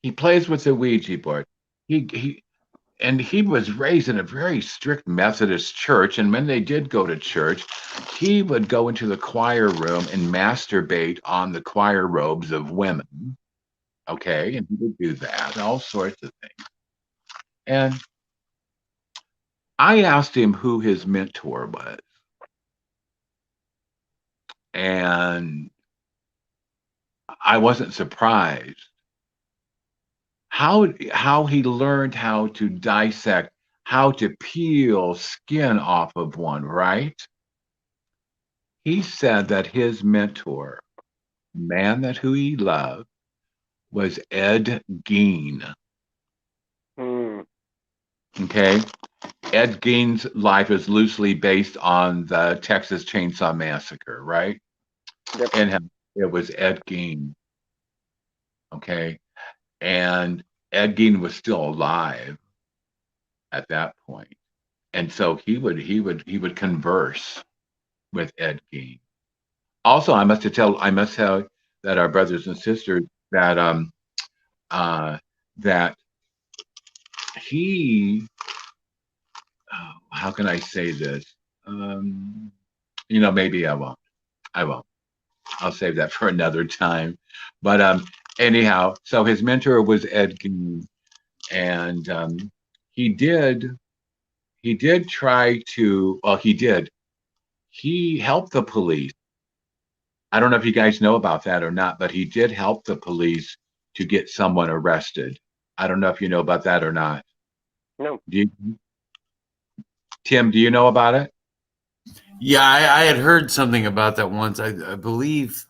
He plays with the Ouija board. He was raised in a very strict Methodist church. And when they did go to church, he would go into the choir room and masturbate on the choir robes of women. Okay. And he would do that, all sorts of things. And I asked him who his mentor was. And I wasn't surprised how he learned how to dissect how to peel skin off of one, right? He said that his mentor, man that who he loved, was Ed Gein. Hmm. Okay. Ed Gein's life is loosely based on the Texas Chainsaw Massacre, right? Yep. And it was Ed Gein. Okay. And Ed Gein was still alive at that point. And so he would converse with Ed Gein. Also, I must tell that our brothers and sisters that uh that he how can I say this? Um maybe I won't. I won't. I'll save that for another time. But anyhow, so his mentor was Ed Gein, and he did he did try to well he helped the police. I don't know if you guys know about that or not, but he did help the police to get someone arrested. I don't know if you know about that or not. No. Do you, Tim, do you know about it? Yeah, I had heard something about that once. I believe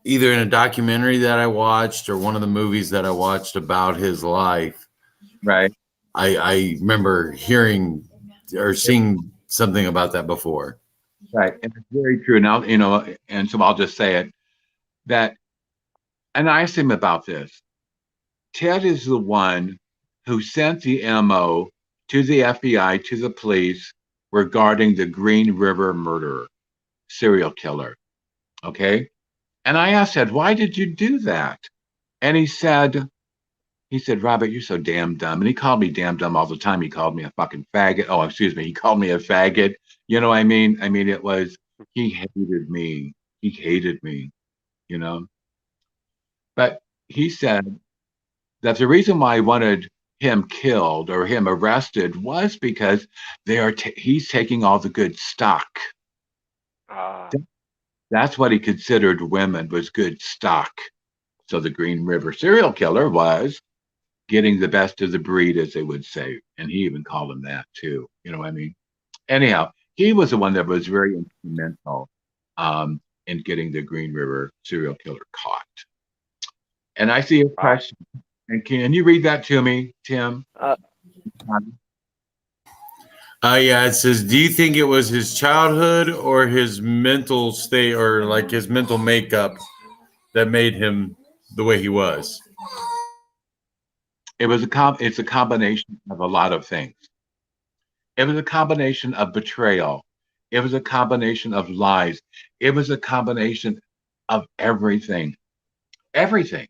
either in a documentary that I watched or one of the movies that I watched about his life. Right. I remember hearing or seeing something about that before. Right. And it's very true. Now, and so I'll just say it that, and I asked him about this. Ted is the one who sent the MO to the FBI, to the police regarding the Green River murderer, serial killer. Okay. And I asked Ted, why did you do that? And he said, Robert, you're so damn dumb. And he called me damn dumb all the time. He called me a fucking faggot. Oh, excuse me. He called me a faggot. You know what I mean? I mean, he hated me. He hated me, you know? But he said that the reason why I wanted him killed or him arrested was because he's taking all the good stock. Ah. That's what he considered women was good stock. So the Green River serial killer was getting the best of the breed, as they would say. And he even called him that too. You know what I mean? Anyhow, he was the one that was very instrumental in getting the Green River serial killer caught. And I see a Wow. question. And can you read that to me, Tim? Uh, Yeah, it says, do you think it was his childhood or his mental state or like his mental makeup that made him the way he was? It's a combination of a lot of things. It was a combination of betrayal. It was a combination of lies. It was a combination of everything. Everything.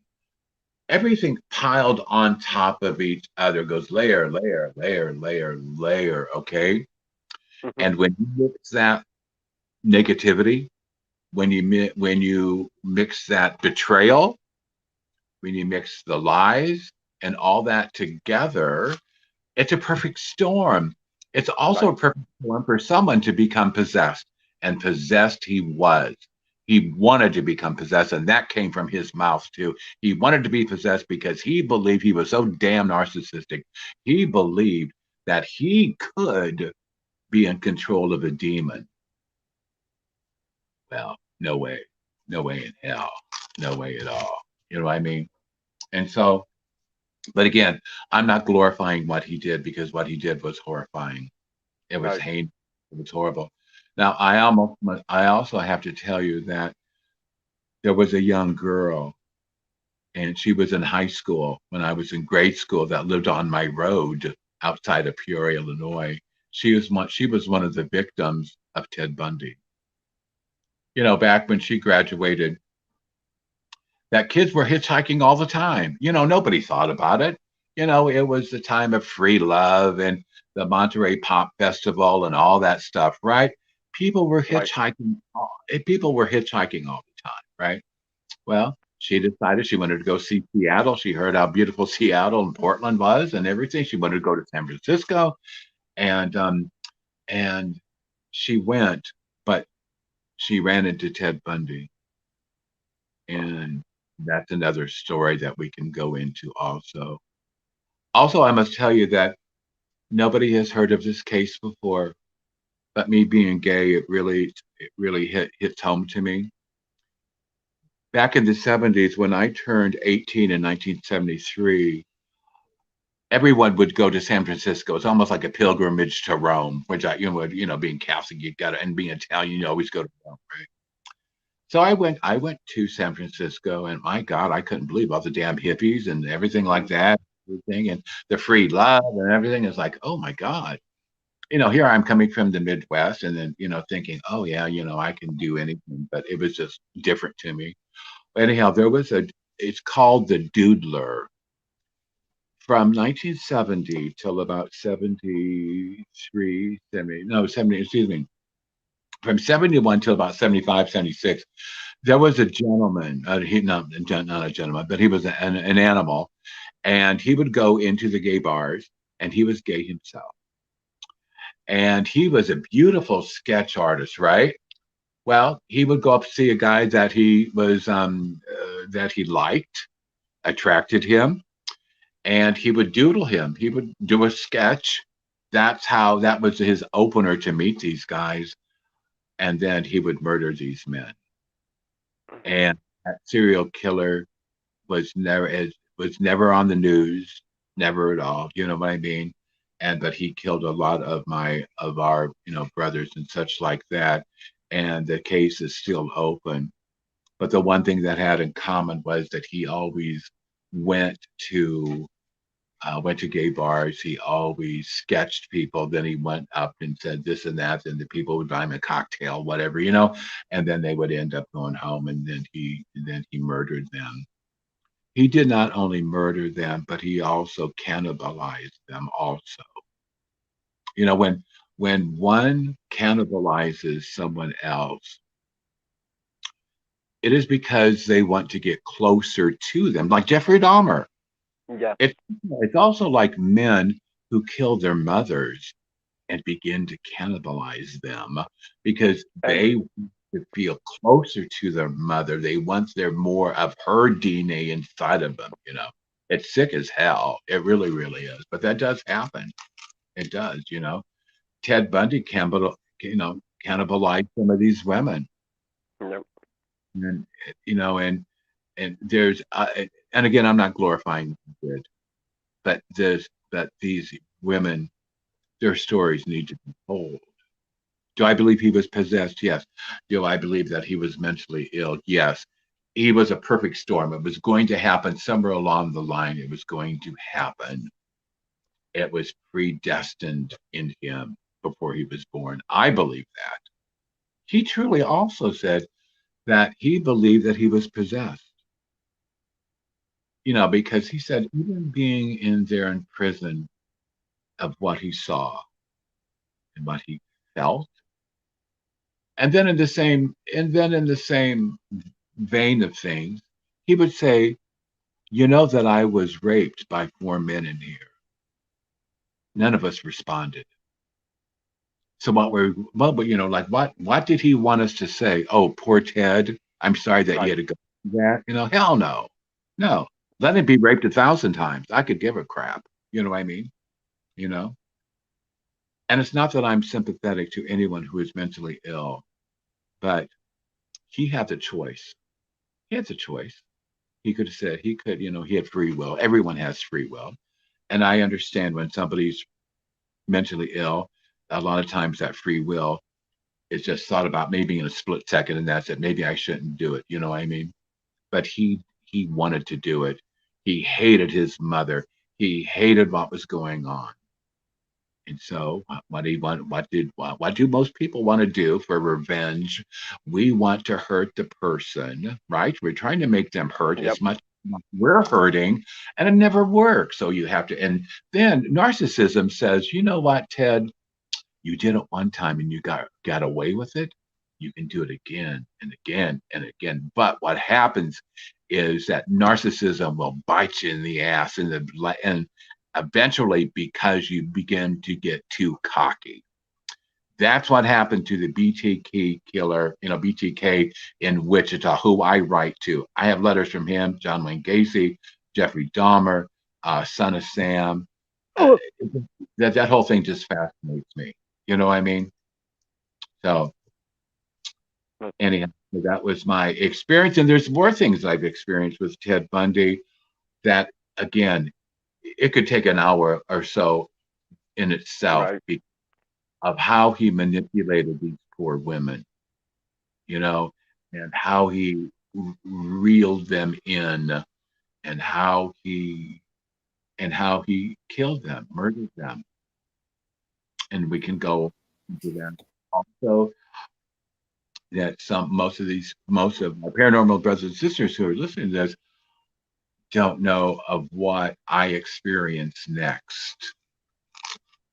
Everything piled on top of each other goes layer, layer, layer, layer, layer. Okay. mhm. And when you mix that negativity, when you mix that betrayal, when you mix the lies and all that together, it's a perfect storm. It's also Right. a perfect storm for someone to become possessed. And possessed he was. He wanted to become possessed, and that came from his mouth too. He wanted to be possessed because he believed he was so damn narcissistic. He believed that he could be in control of a demon. Well, no way. No way in hell. No way at all. You know what I mean? And so, but again, I'm not glorifying what he did because what he did was horrifying. It was Right. heinous. It was horrible. Now, I also have to tell you that there was a young girl, and she was in high school when I was in grade school that lived on my road outside of Peoria, Illinois. She was one of the victims of Ted Bundy. Back when she graduated, that kids were hitchhiking all the time. Nobody thought about it. It was the time of free love and the Monterey Pop Festival and all that stuff, right? People were Right. hitchhiking. People were hitchhiking all the time, right? Well, she decided she wanted to go see Seattle. She heard how beautiful Seattle and Portland was and everything. She wanted to go to San Francisco, and she went, but she ran into Ted Bundy, and that's another story that we can go into also. Also, I must tell you that Nobody has heard of this case before, but me being gay, it really hits home to me. Back in the 70s, when I turned 18 in 1973, everyone would go to San Francisco. It's almost like a pilgrimage to Rome, which being Catholic, you got to, and being Italian, you always go to Rome, right? So I went to San Francisco, and my God, I couldn't believe all the damn hippies and everything like that, everything, and the free love and everything. Is like, oh my God. Here I'm coming from the Midwest, and then, thinking, oh yeah, I can do anything, but it was just different to me. Anyhow, it's called the Doodler. From 1970 till about 73, 70, no, 70, excuse me, from 71 till about 75, 76, there was a gentleman, not a gentleman, but he was an animal, and he would go into the gay bars, and he was gay himself. And he was a beautiful sketch artist, right? Well, he would go up to see a guy that he liked, attracted him, and he would doodle him. He would do a sketch. That was his opener to meet these guys. And then he would murder these men. And that serial killer was never on the news, never at all. You know what I mean? But he killed a lot of our brothers and such like that. And the case is still open. But the one thing that had in common was that he always went to gay bars. He always sketched people. Then he went up and said this and that, and the people would buy him a cocktail, whatever, and then they would end up going home, and then he murdered them. He did not only murder them, but he also cannibalized them also. When one cannibalizes someone else, it is because they want to get closer to them, like Jeffrey Dahmer. Yeah. It's also like men who kill their mothers and begin to cannibalize them because they want to feel closer to their mother. They want there more of her DNA inside of them. It's sick as hell. It really, really is. But that does happen. It does. Ted Bundy cannibalized some of these women. Yep. And there's and again, I'm not glorifying it, but these women, their stories need to be told. Do I believe he was possessed? Yes. Do I believe that he was mentally ill? Yes. He was a perfect storm. It was going to happen somewhere along the line. It was going to happen. It was predestined in him before he was born. I believe that. He truly also said that he believed that he was possessed. Because he said, even being in there in prison, of what he saw and what he felt, and then in the same vein of things, he would say, that I was raped by 4 men in here. None of us responded. So what did he want us to say? Oh, poor Ted, I'm sorry that you had to go through that. Hell no. No. Let him be raped 1,000 times. I could give a crap. You know what I mean? And it's not that I'm sympathetic to anyone who is mentally ill, but he had the choice. He had the choice. He could have said, he had free will. Everyone has free will. And I understand when somebody's mentally ill, a lot of times that free will is just thought about maybe in a split second, and that's it. Maybe I shouldn't do it. You know what I mean? But he wanted to do it. He hated his mother. He hated what was going on. And so what do most people want to do for revenge? We want to hurt the person, right? We're trying to make them hurt as much as we're hurting, and it never works. So you have to, and then narcissism says, you know what, Ted, you did it one time and you got away with it. You can do it again and again and again. But what happens is that narcissism will bite you in the ass and eventually, because you begin to get too cocky. That's what happened to the BTK killer, BTK in Wichita, who I write to. I have letters from him, John Wayne Gacy, Jeffrey Dahmer, Son of Sam, uh, that whole thing just fascinates me. You know what I mean? So anyhow, that was my experience, and there's more things I've experienced with Ted Bundy that, again, it could take an hour or so in itself Right. of how he manipulated these poor women, you know, and how he reeled them in, and how he killed them, murdered them, and we can go into that also. That most of my paranormal brothers and sisters who are listening to this don't know of what I experience next,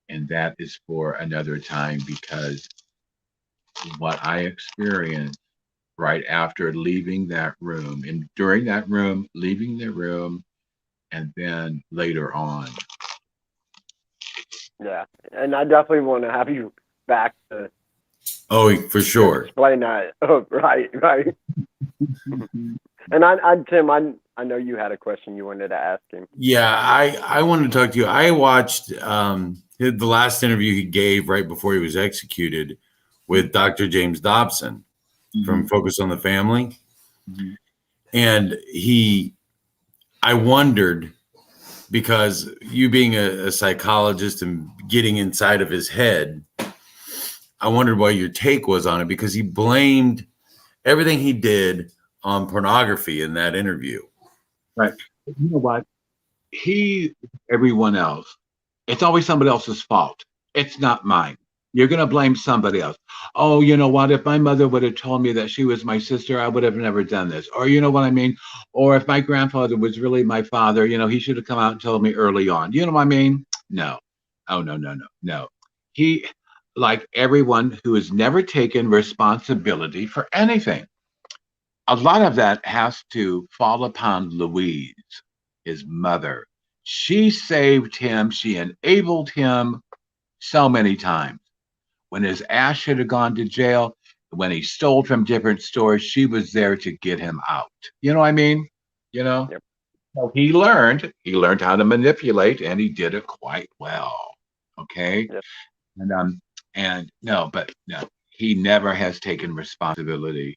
and that is for another time, because what I experienced right after leaving that room, and during that room, leaving the room, and then later on. Yeah, and I definitely want to have you back to Oh, for sure. explain that. Oh, right, right. And Tim, I know you had a question you wanted to ask him. Yeah, I wanted to talk to you. I watched the last interview he gave right before he was executed with Dr. James Dobson from Focus on the Family. Mhm. And I wondered, because you being a psychologist and getting inside of his head, I wondered what your take was on it, because he blamed everything he did on pornography in that interview. Right. You know what? He, everyone else, it's always somebody else's fault. It's not mine. You're going to blame somebody else. Oh, you know what? If my mother would have told me that she was my sister, I would have never done this. Or, you know what I mean? Or if my grandfather was really my father, he should have come out and told me early on. You know what I mean? No. Oh, no, no, no, no. He, like everyone who has never taken responsibility for anything, a lot of that has to fall upon Louise, his mother. She saved him, she enabled him so many times. When his ass should have gone to jail, when he stole from different stores, she was there to get him out. You know what I mean? You know? Yep. So he learned how to manipulate, and he did it quite well. Okay. Yep. And no, but no, he never has taken responsibility,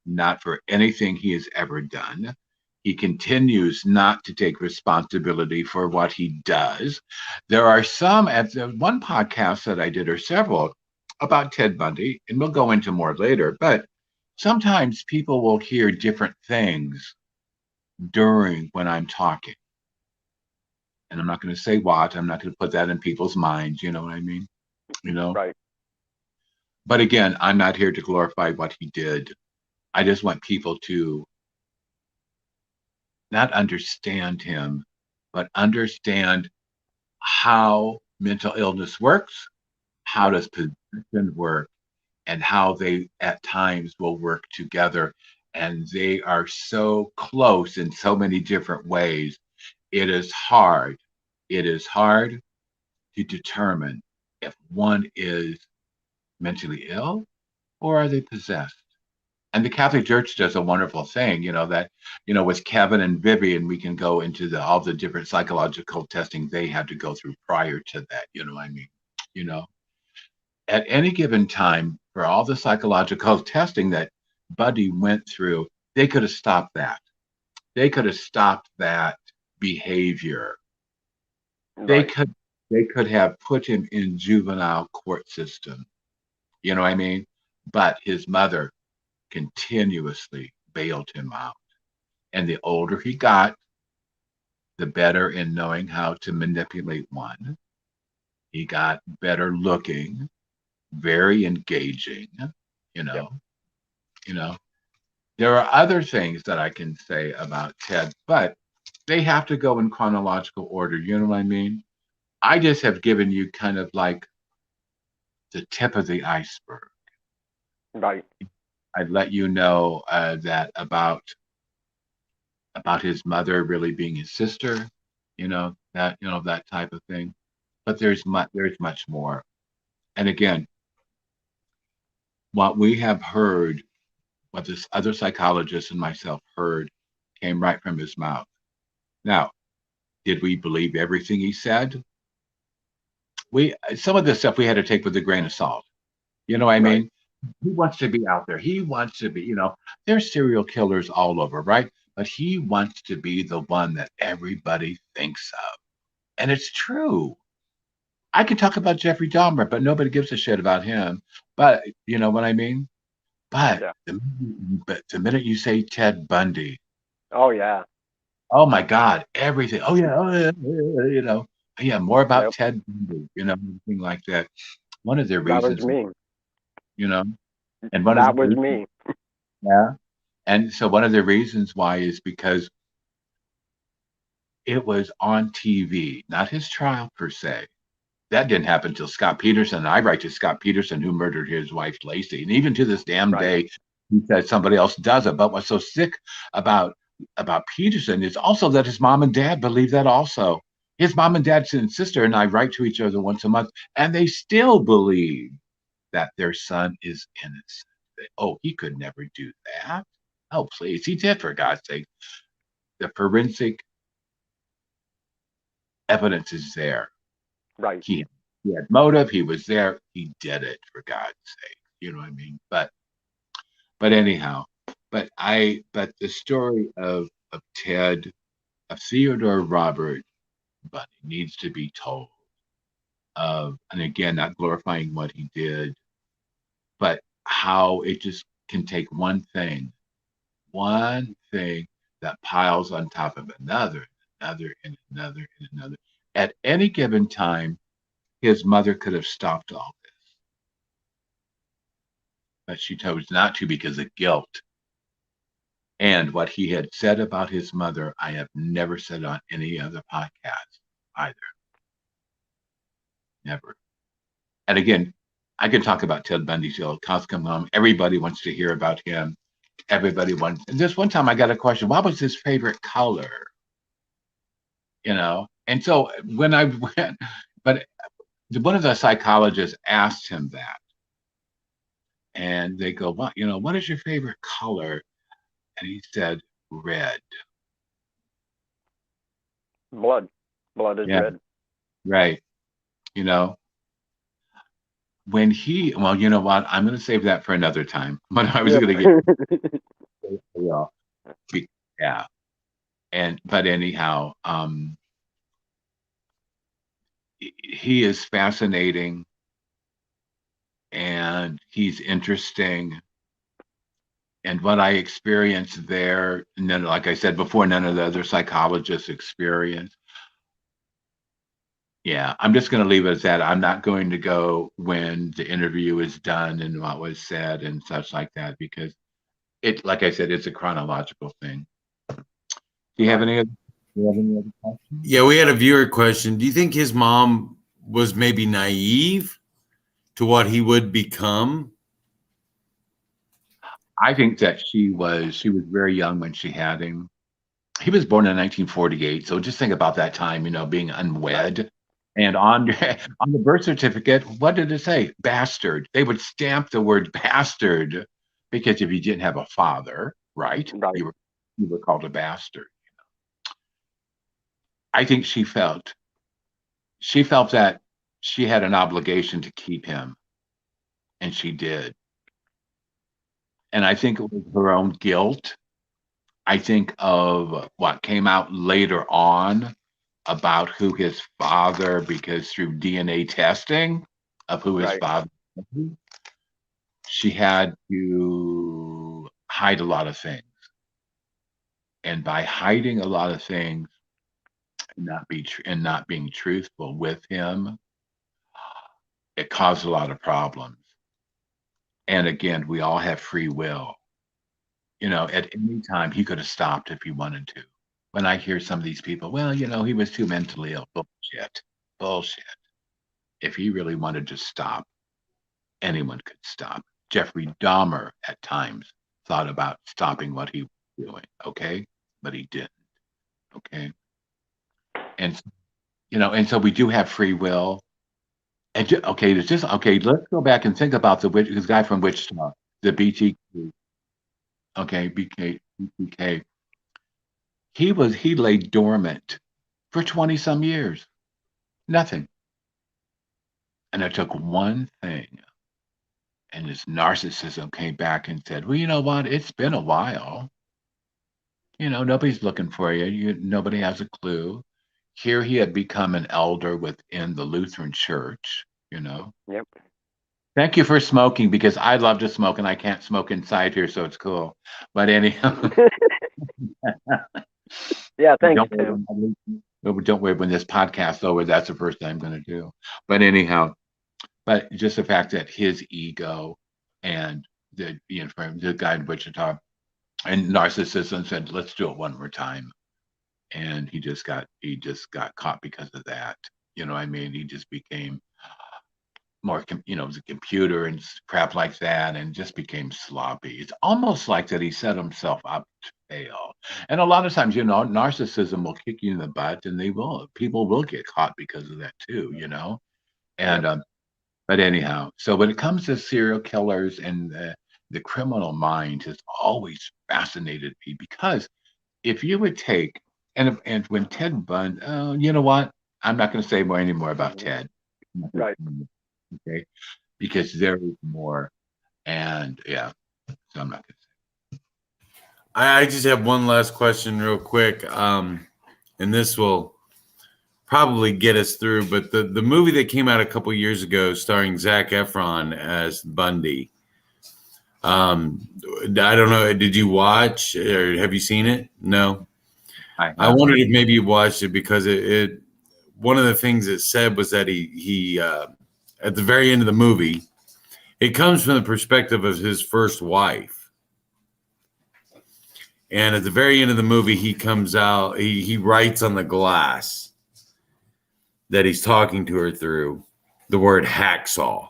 not for anything he has ever done. He continues not to take responsibility for what he does. There are some, at the one podcast that I did, or several, about Ted Bundy, and we'll go into more later, but sometimes people will hear different things during when I'm talking. And I'm not going to say what, I'm not going to put that in people's minds, you know what I mean? You know? Right. But again, I'm not here to glorify what he did. I just want people to not understand him, but understand how mental illness works, how does possession work, and how they at times will work together. And they are so close in so many different ways. It is hard. It is hard to determine if one is mentally ill or are they possessed. And the Catholic Church does a wonderful thing, that, with Kevin and Vivian, we can go into all the different psychological testing they had to go through prior to that. You know what I mean? You know, at any given time, for all the psychological testing that Buddy went through, they could have stopped that. They could have stopped that behavior. They Right. could have put him in juvenile court system. You know what I mean? But his mother continuously bailed him out. And the older he got, the better in knowing how to manipulate one. He got better looking, very engaging, you Yep. know, you know. There are other things that I can say about Ted, but they have to go in chronological order. You know what I mean? I just have given you kind of like the tip of the iceberg. Right. I'd let you know that about his mother really being his sister, that type of thing. But there's much more. And again, what we have heard, what this other psychologist and myself heard, came right from his mouth. Now, Did we believe everything he said? We some of the stuff we had to take with a grain of salt. You know what I Right. mean? He wants to be out there. He wants to be, there's serial killers all over, right? But he wants to be the one that everybody thinks of. And it's true. I could talk about Jeffrey Dahmer, but nobody gives a shit about him. But you know what I mean? But Yeah. the minute you say Ted Bundy, Oh yeah. oh my God, everything. Oh yeah, yeah, more about Yep. Ted Bundy, everything like that. One of the That was reasons, me. you know, and one of the That was reasons, me. yeah. And so one of the reasons why is because it was on TV, not his trial per se. That didn't happen until Scott Peterson. I write to Scott Peterson, who murdered his wife Lacey, and even to this damn Right. day, he said somebody else does it. But what's so sick about about Peterson is also that his mom and dad believe that also. His mom and dad and sister and I write to each other once a month, and they still believe that their son is innocent. Oh, he could never do that. Oh, please, he did, for God's sake. The forensic evidence is there. Right. He he had motive. He was there. He did it, for God's sake. You know what I mean? But anyhow, but the story of Ted, of Theodore Robert Bundy, needs to be told. And again, not glorifying what he did, but how it just can take one thing that piles on top of another, another, and another, and another. At any given time, his mother could have stopped all this, but she chose not to because of guilt. And what he had said about his mother, I have never said on any other podcast either. Never. And again, I can talk about Ted Bundy till cows come home. Everybody wants to hear about him. Everybody wants. And this one time I got a question: what was his favorite color? And so when I went, but one of the psychologists asked him that, and they go, "What? What is your favorite color?" And he said, "Red." Blood. Blood is Yeah, red. right. You know, well, you know what? I'm going to save that for another time. But I was Yep. going to get, yeah, yeah. But anyhow, he is fascinating and he's interesting. And what I experienced there, and then, like I said before, none of the other psychologists experience. Yeah, I'm just going to leave it at that. I'm not going to go when the interview is done and what was said and such like that because like I said, it's a chronological thing. Do you have Right. any other, do you have any other questions? Yeah, we had a viewer question. Do you think his mom was maybe naive to what he would become? I think that she was very young when she had him. He was born in 1948, so just think about that time, being Right. unwed. And on on the birth certificate, what did it say? Bastard. They would stamp the word bastard because if you didn't have a father, right, Right. you were called a bastard. I think she felt that she had an obligation to keep him, and she did. And I think it was her own guilt. I think of what came out later on about who his father, because through DNA testing of who his Right. father was, she had to hide a lot of things. And by hiding a lot of things and not being truthful with him, it caused a lot of problems. And again, we all have free will. At any time he could have stopped if he wanted to. When I hear some of these people, well, he was too mentally ill. Bullshit. Bullshit. If he really wanted to stop, anyone could stop. Jeffrey Dahmer at times thought about stopping what he was doing, okay? But he didn't, okay? And and so we do have free will. And okay, it's just okay. Let's go back and think about this guy from Wichita, the BTK, okay, BK, BTK. He lay dormant for 20 some years. Nothing. And it took one thing. And his narcissism came back and said, well, you know what? It's been a while. Nobody's looking for you. Nobody has a clue. Here he had become an elder within the Lutheran Church. Yep. Thank you for smoking, because I love to smoke and I can't smoke inside here, so it's cool. But anyhow, Yeah, thanks, don't Tim. don't worry. When this podcast's over, that's the first thing I'm going to do. But anyhow, but just the fact that his ego and the guy in Wichita and narcissism said, "Let's do it one more time," and he just got caught because of that. You know what I mean? He just became more, it was a computer and crap like that, and just became sloppy. It's almost like that he set himself up to fail. And a lot of times, narcissism will kick you in the butt, and people will get caught because of that too. And Yep. but anyhow, so when it comes to serial killers and the criminal mind has always fascinated me, because if you would take and when Ted Bundy, oh, you know what? I'm not going to say more anymore about Mhm. Ted. Right. Okay, because there is more, and yeah, so I'm not going to say. I just have one last question, real quick, and this will probably get us through. But the movie that came out a couple years ago, starring Zac Efron as Bundy, I don't know. Did you watch or have you seen it? No. I Have wondered if maybe you watched it because it one of the things it said was that he at the very end of the movie, it comes from the perspective of his first wife. And at the very end of the movie, he comes out, he writes on the glass that he's talking to her through the word hacksaw.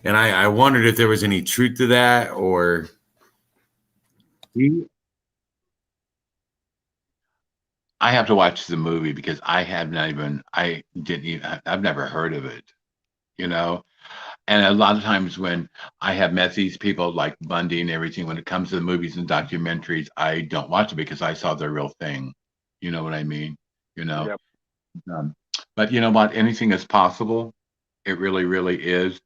And I wondered if there was any truth to that, or I have to watch the movie because I've never heard of it, you know. And a lot of times when I have met these people like Bundy and everything, when it comes to the movies and documentaries, I don't watch it because I saw the real thing. You know what I mean? You know. Yep. Um, but you know what? Anything is possible. It really, really is.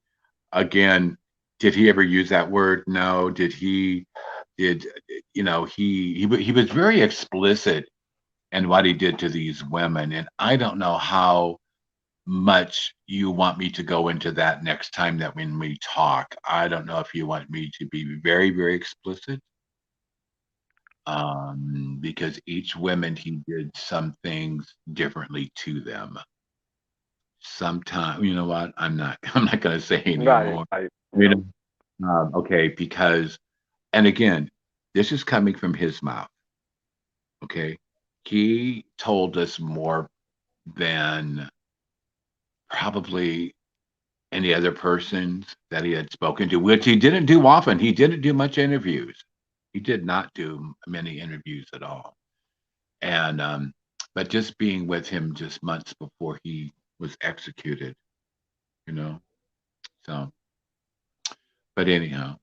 Again, did he ever use that word? No. Did he? Did he was very explicit in what he did to these women, and I don't know how much you want me to go into that next time that when we talk. I don't know if you want me to be very, very explicit, because each woman he did some things differently to them. Sometimes, you know what? I'm not going to say Right. anymore. Right. You Yep. okay, because, and again, this is coming from his mouth. Okay, he told us more than probably any other persons that he had spoken to, which he didn't do often. He didn't do much interviews. He did not do many interviews at all. And but just being with him just months before he was executed, you know. So, but anyhow,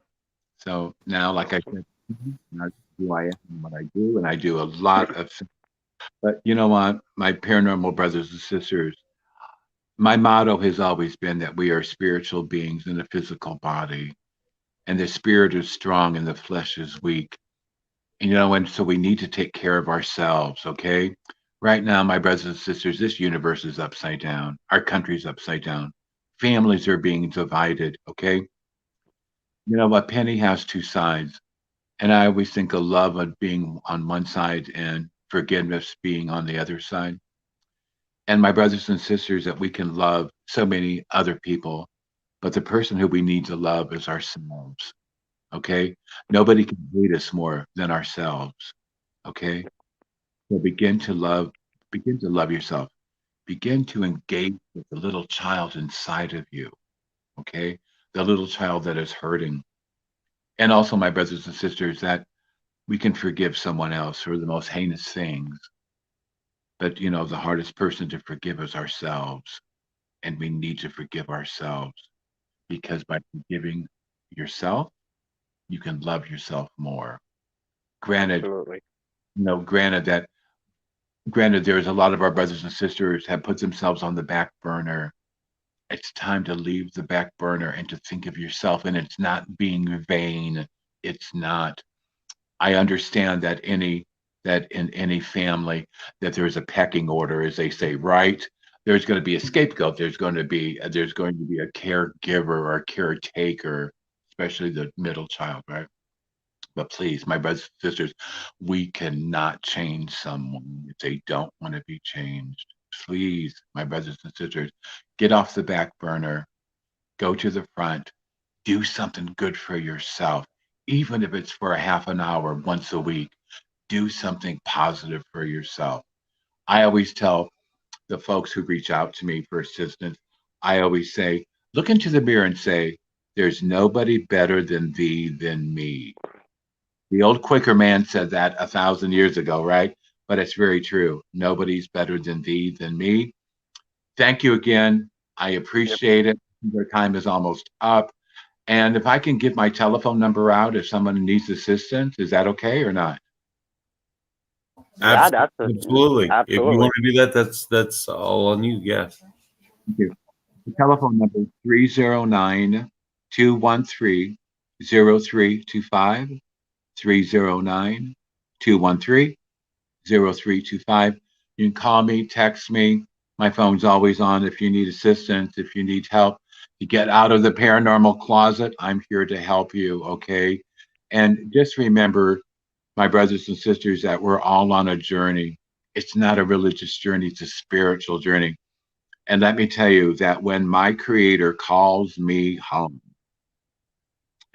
so now, like I Awesome. said, that's who I am and what I do, and I do a lot of. But you know what, my paranormal brothers and sisters, my motto has always been that we are spiritual beings in a physical body, and the spirit is strong and the flesh is weak. And so we need to take care of ourselves, okay? Right now, my brothers and sisters, this universe is upside down. Our country's upside down. Families are being divided, okay? You know what? Penny has two sides. And I always think of love of being on one side and forgiveness being on the other side. And my brothers and sisters, that we can love so many other people, but the person who we need to love is ourselves. Okay. Nobody can hate us more than ourselves. Okay. So begin to love yourself. Begin to engage with the little child inside of you. Okay. The little child that is hurting. And also, my brothers and sisters, that we can forgive someone else for the most heinous things. But, the hardest person to forgive is ourselves. And we need to forgive ourselves, because by forgiving yourself, you can love yourself more. Granted, Absolutely. granted that granted, there's a lot of our brothers and sisters have put themselves on the back burner. It's time to leave the back burner and to think of yourself. And it's not being vain. It's not. I understand that in any family that there's a pecking order, as they say, right? There's going to be a scapegoat. There's going to be a caregiver or a caretaker, especially the middle child, right? But please, my brothers and sisters, we cannot change someone if they don't want to be changed. Please, my brothers and sisters, get off the back burner, go to the front, do something good for yourself, even if it's for a half an hour once a week. Do something positive for yourself. I always tell the folks who reach out to me for assistance, I always say, look into the mirror and say, there's nobody better than thee than me. The old Quaker man said that 1,000 years ago, right? But it's very true. Nobody's better than thee than me. Thank you again. I appreciate it. Their time is almost up. And if I can give my telephone number out if someone needs assistance, is that okay or not? Yeah, that's Absolutely. If you absolutely. want to do that, that's all on you. Yes. Thank you. The telephone number is 309-213-0325. 309-213-0325. You can call me, text me. My phone's always on if you need assistance, if you need help to get out of the paranormal closet. I'm here to help you, okay? And just remember, my brothers and sisters, that we're all on a journey. It's not a religious journey, it's a spiritual journey. And let me tell you that when my Creator calls me home,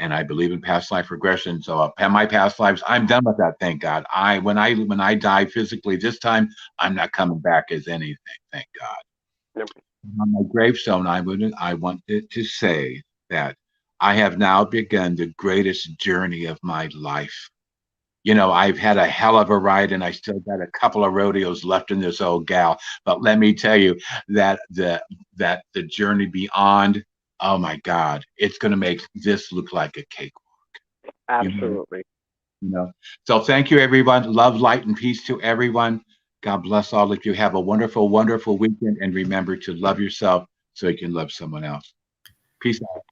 and I believe in past life regression. So my past lives, I'm done with that. Thank God. When I die physically this time, I'm not coming back as anything. Thank God. Yep. On my gravestone, I wanted to say that I have now begun the greatest journey of my life. You know, I've had a hell of a ride, and I still got a couple of rodeos left in this old gal. But let me tell you that the journey beyond, oh my God, it's going to make this look like a cakewalk. Absolutely. You know. So thank you, everyone. Love, light, and peace to everyone. God bless all of you. Have a wonderful, wonderful weekend, and remember to love yourself so you can love someone else. Peace out.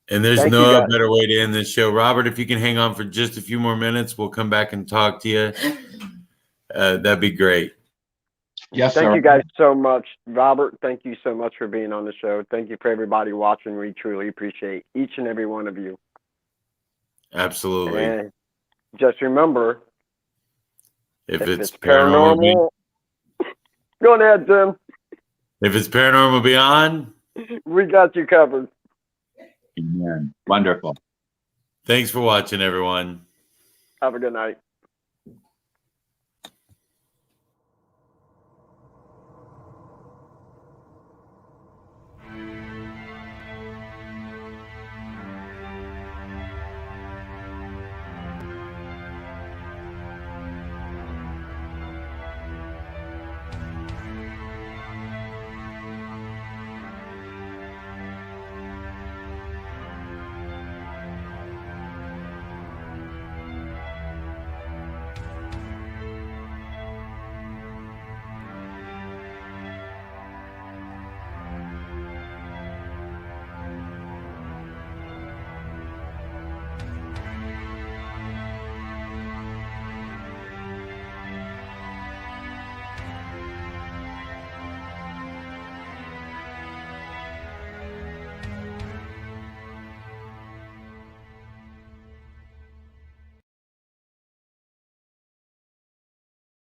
And there's Thank you, no guys. better way to end this show. Robert, if you can hang on for just a few more minutes, we'll come back and talk to you. That'd be great. Yes, Thank sir. you guys so much. Robert, thank you so much for being on the show. Thank you for everybody watching. We truly appreciate each and every one of you. Absolutely. And just remember, If if it's it's paranormal, go ahead, Tim. if it's paranormal beyond, We got you covered. Amen. Wonderful. thanks for watching, everyone. Have a good night.